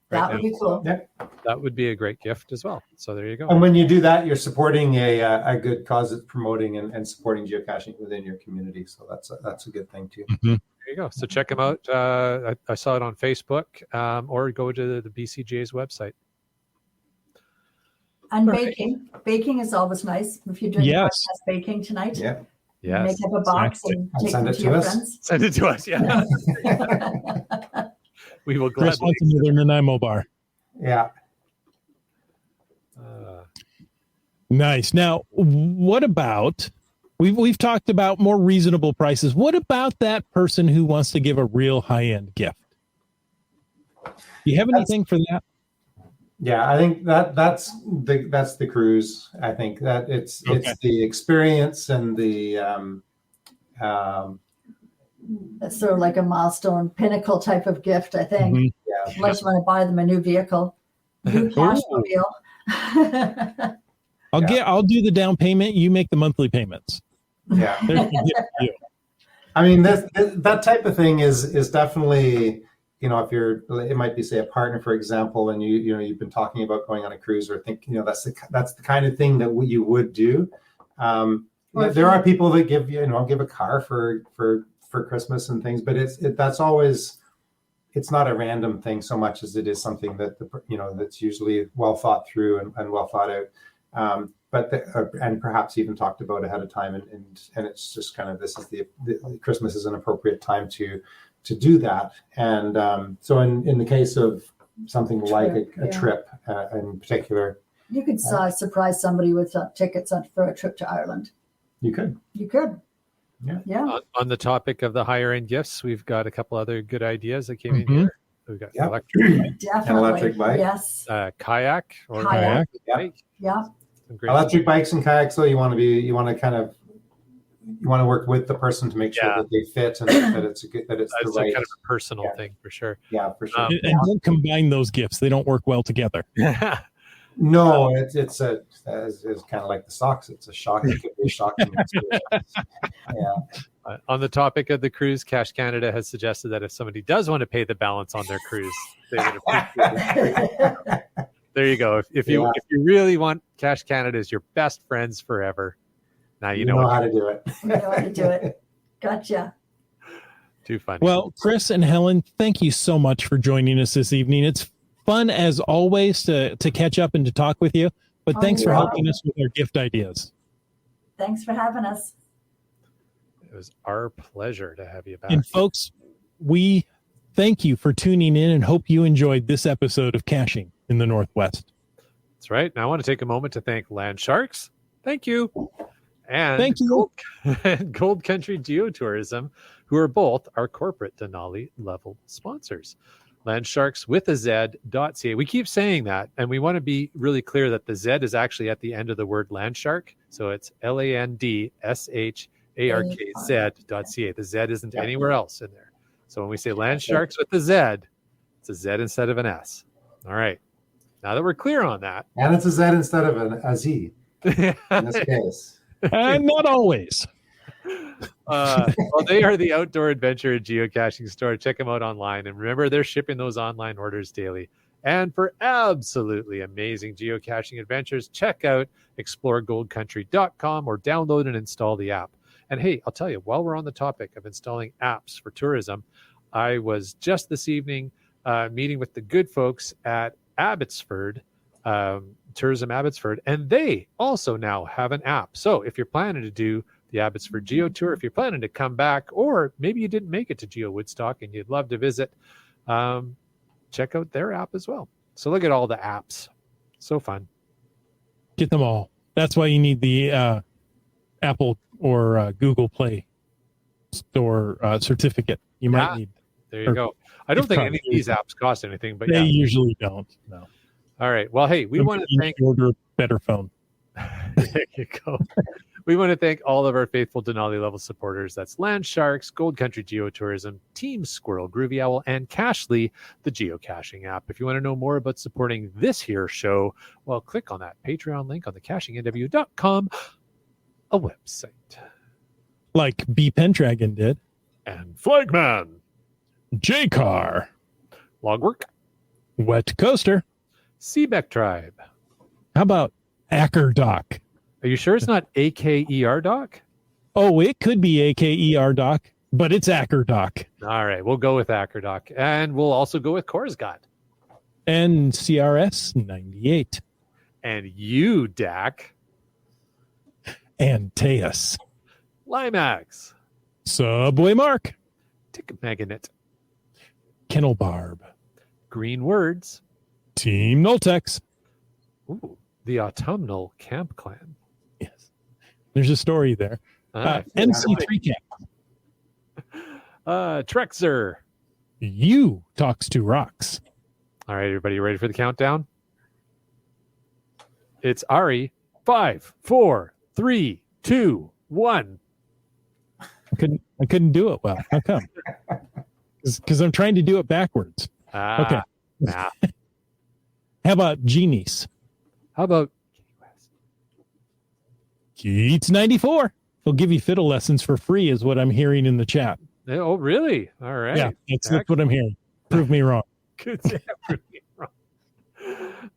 That would be cool. Yeah. That would be a great gift as well. So there you go. And when you do that, you're supporting a good cause that's promoting and supporting geocaching within your community. So that's a good thing too. Mm-hmm. There you go. So check them out. I saw it on Facebook, or go to the BCGA's website. And baking is always nice. If you're doing podcast baking tonight, make up a box and take it to your friends. Send it to us. Yeah. We will Chris gladly. wants another Nanaimo bar. Yeah. Nice. Now, what about we've talked about more reasonable prices? What about that person who wants to give a real high-end gift? Do you have anything for that? Yeah, I think that's the cruise. I think that it's the experience and the It's sort of like a milestone pinnacle type of gift, I think. Mm-hmm. Yeah. Unless you want to buy them a new vehicle, new cash mobile. I'll do the down payment. You make the monthly payments. Yeah. There's a gift for you. I mean, that type of thing is definitely, if it might be, say, a partner, for example, and you've been talking about going on a cruise, or think, that's the kind of thing that you would do. There are people that give a car for Christmas and things, but it's not a random thing so much as it is something that that's usually well thought through and well thought out. And perhaps even talked about ahead of time, and it's just kind of, this is the Christmas is an appropriate time to do that. And so in the case of something like a trip in particular, you could surprise somebody with tickets for a trip to Ireland. You could. Yeah. On the topic of the higher end gifts, we've got a couple other good ideas that came in here. We've got electric bike, yes, kayak or kayak. bike. Yeah. Electric bikes and kayaks, so you want to work with the person to make sure that they fit and that it's the right kind of a personal thing for sure. Yeah, for sure. And don't combine those gifts; they don't work well together. No, it's kind of like the socks. It's a shock. It could be a shocking experience. Yeah. On the topic of the cruise, Cash Canada has suggested that if somebody does want to pay the balance on their cruise, they would appreciate it. There you go. If you really want Cash Canada as your best friends forever, now you know how to do it. You know how to do it. Gotcha. Too funny. Well, Chris and Helen, thank you so much for joining us this evening. It's fun as always to catch up and to talk with you. But thanks for helping us with our gift ideas. Thanks for having us. It was our pleasure to have you back. And folks, we thank you for tuning in and hope you enjoyed this episode of Caching in the Northwest. That's right. Now I want to take a moment to thank Land Sharks. Thank you. And thank you. Gold Country Geotourism, who are both our corporate Denali level sponsors. Landsharks with a Z.ca. We keep saying that, and we want to be really clear that the Z is actually at the end of the word landshark. So it's LANDSHARKZ.ca. The Z isn't anywhere else in there. So when we say Landsharks with a Z, it's a Z instead of an S. All right. Now that we're clear on that. And it's a Z instead of a Z in this case. Not always. Well, they are the outdoor adventure and geocaching store. Check them out online. And remember, they're shipping those online orders daily. And for absolutely amazing geocaching adventures, check out exploregoldcountry.com or download and install the app. And hey, I'll tell you, while we're on the topic of installing apps for tourism, I was just this evening meeting with the good folks at Abbotsford, Tourism Abbotsford, and they also now have an app. So if you're planning to do the Abbotsford Geo Tour, if you're planning to come back, or maybe you didn't make it to Geo Woodstock and you'd love to visit, check out their app as well. So look at all the apps. So fun. Get them all. That's why you need the Apple or Google Play Store certificate. You might need. There you go. I don't think any of these apps cost anything, but they usually don't. No. All right. Well, hey, we want to thank. Order a better phone. There you go. We want to thank all of our faithful Denali level supporters. That's Land Sharks, Gold Country Geotourism, Team Squirrel, Groovy Owl, and Cashly, the geocaching app. If you want to know more about supporting this here show, well, click on that Patreon link on the CachingNW.com, a website. Like B. Pendragon did. And Flagman. J-Car. Logwork. Wet Coaster. Seebeck Tribe. How about Acker Doc? Are you sure it's not AKER Doc? Oh, it could be AKER Doc, but it's Acker Doc. All right, we'll go with Acker Doc. And we'll also go with Korsgod. And CRS 98. And you, Dak. And Teus. Limax. Subway Mark. Tick Magnet. Kennel Barb. Green Words. Team Noltex. Ooh, the Autumnal Camp Clan. Yes. There's a story there. MC3 Camp. Trexer. You Talks to Rocks. All right, everybody, you ready for the countdown? It's Ari. 5, 4, 3, 2, 1. I couldn't do it well. How come? Because I'm trying to do it backwards. Okay. Nah. How about Genies? How about Keats 94? He'll give you fiddle lessons for free, is what I'm hearing in the chat. Oh, really? All right. Yeah, that's what I'm hearing. Prove me wrong. Good. Prove me wrong.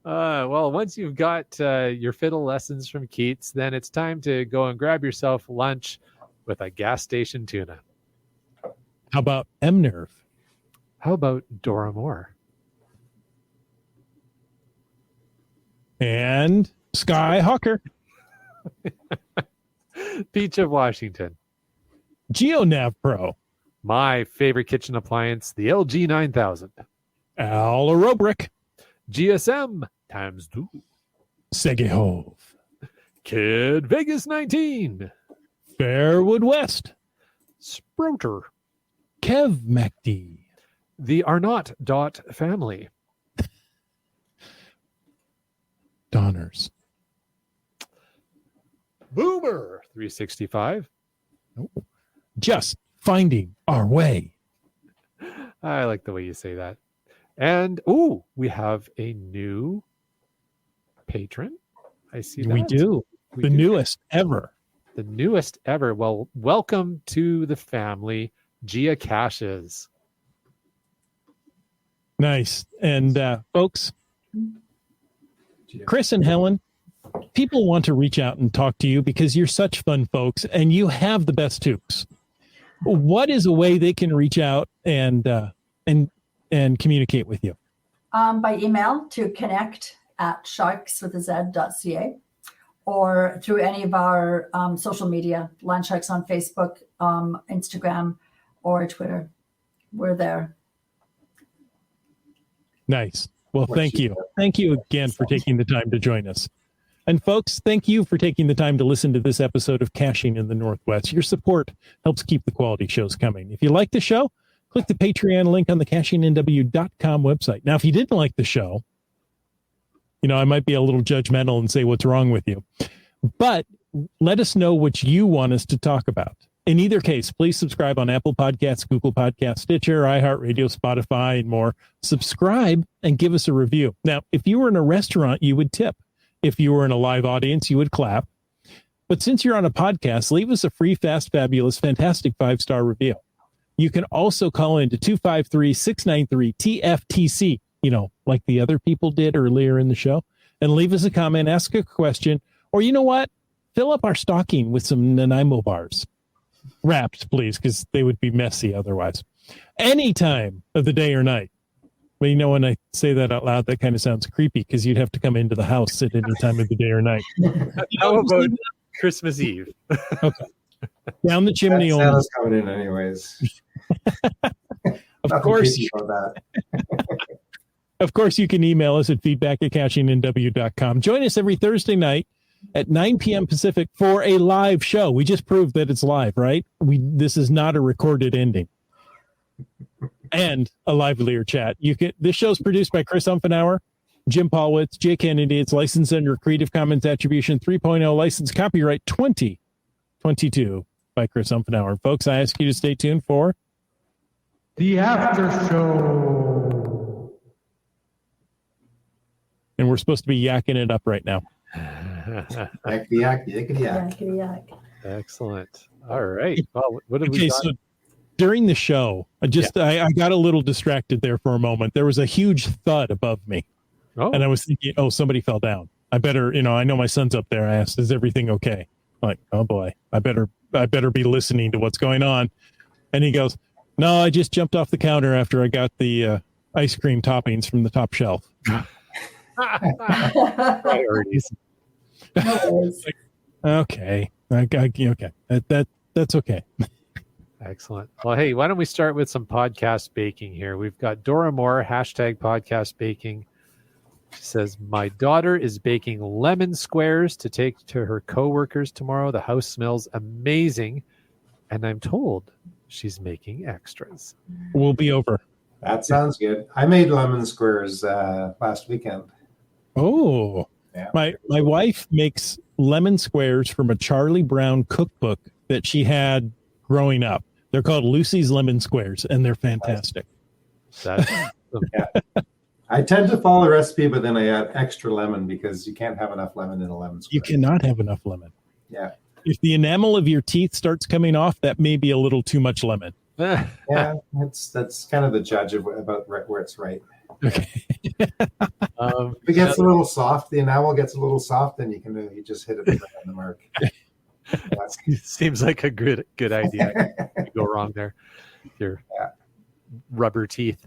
Well, once you've got your fiddle lessons from Keats, then it's time to go and grab yourself lunch with a gas station tuna. How about M-Nerve? How about Dora Moore? And Sky Hawker. Peach of Washington. GeoNav Pro. My favorite kitchen appliance, the LG 9000. Al Aerobrick. GSM times 2. Segehove. Kid Vegas 19. Fairwood West. Sprouter. Kev MacD. The Arnott Dot family. Donners. Boomer 365. Just finding our way. I like the way you say that. And we have a new patron. I see that. We do. We The do. newest ever. The newest ever. Well, welcome to the family, Geocaches. Nice. And folks, Chris and Helen, people want to reach out and talk to you because you're such fun folks and you have the best toques. What is a way they can reach out and communicate with you? By email to connect@sharkswithaz.ca or through any of our social media, Land Sharks on Facebook, Instagram, or Twitter. We're there. Nice. Well, thank you. Thank you again for taking the time to join us. And folks, thank you for taking the time to listen to this episode of Caching in the Northwest. Your support helps keep the quality shows coming. If you like the show, click the Patreon link on the cachingnw.com website. Now, if you didn't like the show, I might be a little judgmental and say what's wrong with you. But let us know what you want us to talk about. In either case, please subscribe on Apple Podcasts, Google Podcasts, Stitcher, iHeartRadio, Spotify, and more. Subscribe and give us a review. Now, if you were in a restaurant, you would tip. If you were in a live audience, you would clap. But since you're on a podcast, leave us a free, fast, fabulous, fantastic 5-star review. You can also call into 253-693-TFTC, like the other people did earlier in the show, and leave us a comment, ask a question, or you know what? Fill up our stocking with some Nanaimo bars. Wrapped, please, because they would be messy otherwise. Any time of the day or night. But when I say that out loud, that kind of sounds creepy because you'd have to come into the house at any time of the day or night. How about Christmas Eve? Okay. Down the chimney only. Santa's coming in anyways. Of course. Of course, you can email us at feedback@cachingnw.com. Join us every Thursday night at 9 p.m. Pacific for a live show. We just proved that it's live, right? This is not a recorded ending. And a livelier chat. This show's produced by Chris Umfenauer, Jim Paulwitz, Jay Kennedy. It's licensed under Creative Commons Attribution 3.0 license, copyright 2022 by Chris Umfenauer. Folks, I ask you to stay tuned for the after show. And we're supposed to be yakking it up right now. Yak, yak, yakety yak. Yakety yak. Excellent. All right. Well, what have we got? So during the show, I got a little distracted there for a moment. There was a huge thud above me. Oh. And I was thinking, somebody fell down. I better, I know my son's up there. I asked, is everything okay? I'm like, oh boy, I better be listening to what's going on. And he goes, no, I just jumped off the counter after I got the ice cream toppings from the top shelf. Priorities. Okay. Okay. That's okay. Excellent. Well, hey, why don't we start with some podcast baking here? We've got Dora Moore, #podcast baking. She says, my daughter is baking lemon squares to take to her coworkers tomorrow. The house smells amazing. And I'm told she's making extras. We'll be over. That sounds good. I made lemon squares last weekend. Oh, Yeah. my wife makes lemon squares from a Charlie Brown cookbook that she had growing up. They're called Lucy's Lemon Squares, and they're fantastic. That's I tend to follow the recipe, but then I add extra lemon because you can't have enough lemon in a lemon square. You cannot have enough lemon. Yeah. If the enamel of your teeth starts coming off, that may be a little too much lemon. Yeah, that's kind of the judge of about where it's right. Okay. If it gets a little soft, the enamel gets a little soft, then you just hit it right on the mark. Seems like a good idea. You go wrong there. Your rubber teeth.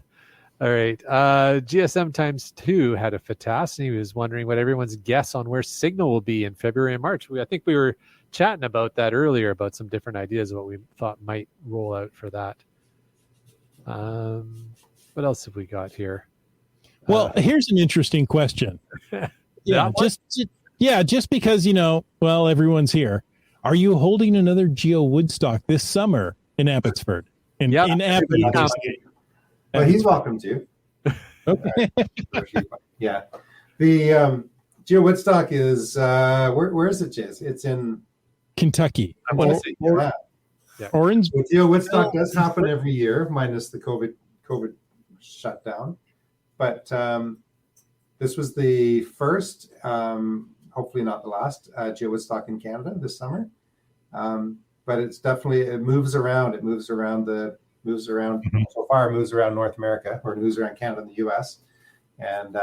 All right. GSM times 2 had a FATAS, and he was wondering what everyone's guess on where Signal will be in February and March. I think we were chatting about that earlier, about some different ideas of what we thought might roll out for that. What else have we got here? Well, here's an interesting question. Just because, everyone's here. Are you holding another Geo Woodstock this summer in Abbotsford? In Abbotsford. Well, he's welcome to. Okay. Yeah. The Geo Woodstock is where is it, Jez? It's in Kentucky. Orange. Orange. Geo Woodstock does happen every year, minus the COVID shutdown. But this was the first, hopefully not the last, Geo Woodstock in Canada this summer. But it's definitely, it moves around. So far, it moves around North America, or it moves around Canada and the US. And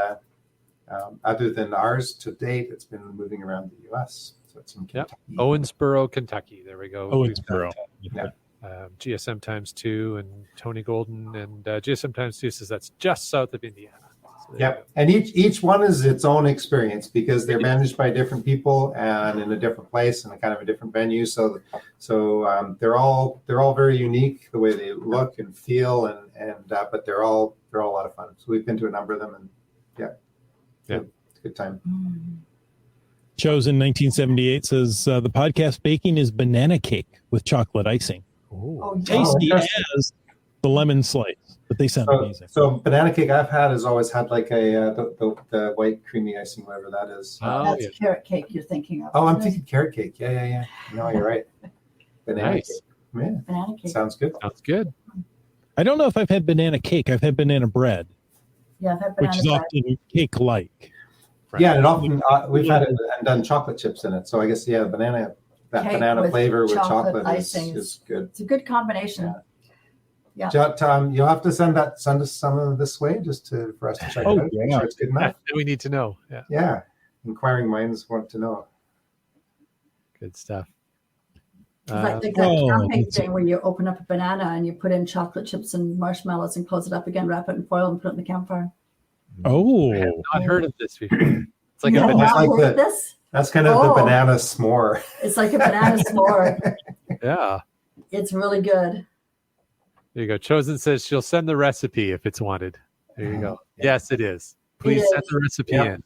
other than ours to date, it's been moving around the US. So it's in Kentucky. Owensboro, Kentucky. There we go. Owensboro. GSM times 2 and Tony Golden, and GSM times 2 says that's just south of Indiana. So and each one is its own experience because they're managed by different people and in a different place and a kind of a different venue. So they're all very unique the way they look and feel, and but they're all a lot of fun. So we've been to a number of them, and it's a good time. Chosen 1978 says the podcast baking is banana cake with chocolate icing. Tasty as the lemon slice, but they sound amazing. So banana cake I've had has always had like the white creamy icing, whatever that is. That's carrot cake you're thinking of. Oh, I'm thinking carrot cake. Yeah. No, you're right. Banana cake. Yeah. Banana cake. Sounds good. I don't know if I've had banana cake. I've had banana bread. Yeah, I've had banana which is bread. often cake-like. Right. Yeah, and often we've had it and done chocolate chips in it. So I guess banana flavor with chocolate icing is good. It's a good combination. Yeah. You'll have to send us some of this way just for us to check it out. Make sure it's good enough. We need to know. Yeah. Inquiring minds want to know. Good stuff. It's like that camping thing where you open up a banana and you put in chocolate chips and marshmallows and close it up again, wrap it in foil and put it in the campfire. I have not heard of this before. It's like a banana. That's kind of the banana s'more. It's like a banana s'more. Yeah. It's really good. There you go. Chosen says she'll send the recipe if it's wanted. There you go. Yes, it is. Please send the recipe in.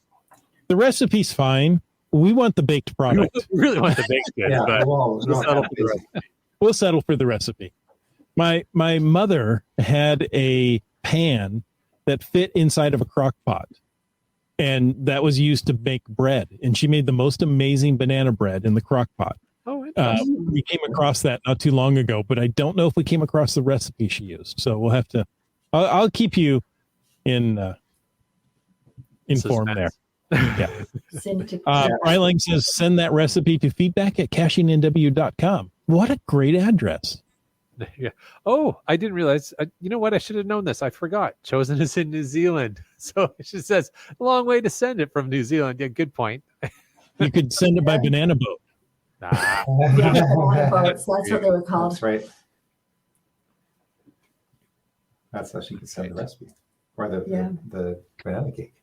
The recipe's fine. We want the baked product. We really want the baked goods, but we'll settle for the recipe. My mother had a pan that fit inside of a crock pot, and that was used to make bread. And she made the most amazing banana bread in the crock pot. Oh, interesting. We came across that not too long ago, but I don't know if we came across the recipe she used. So we'll have to. I'll keep you informed there. Yeah. Rylang says send that recipe to feedback@cachingnw.com. What a great address. Yeah. Oh, I didn't realize. You know what? I should have known this. I forgot. Chosen is in New Zealand. So she says, a long way to send it from New Zealand. Yeah, good point. You could send it by banana boat. Yeah, banana boats. That's what they were called. That's right. That's how she could send the recipe. Or the banana cake.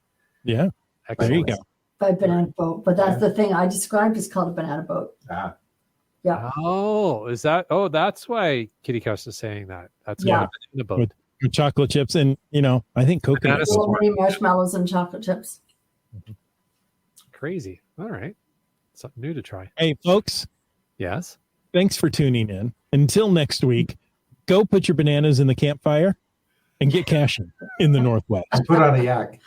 Yeah. Excellent. There you go. By banana boat. But that's the thing I described is called a banana boat. Yeah. Oh, is that? Oh, that's why Kitty Cuss is saying that. That's why the boat. With chocolate chips and, I think coconut. So many marshmallows and chocolate chips. Crazy. All right. Something new to try. Hey, folks. Yes. Thanks for tuning in. Until next week, go put your bananas in the campfire and get caching in the Northwest. Put on a yak.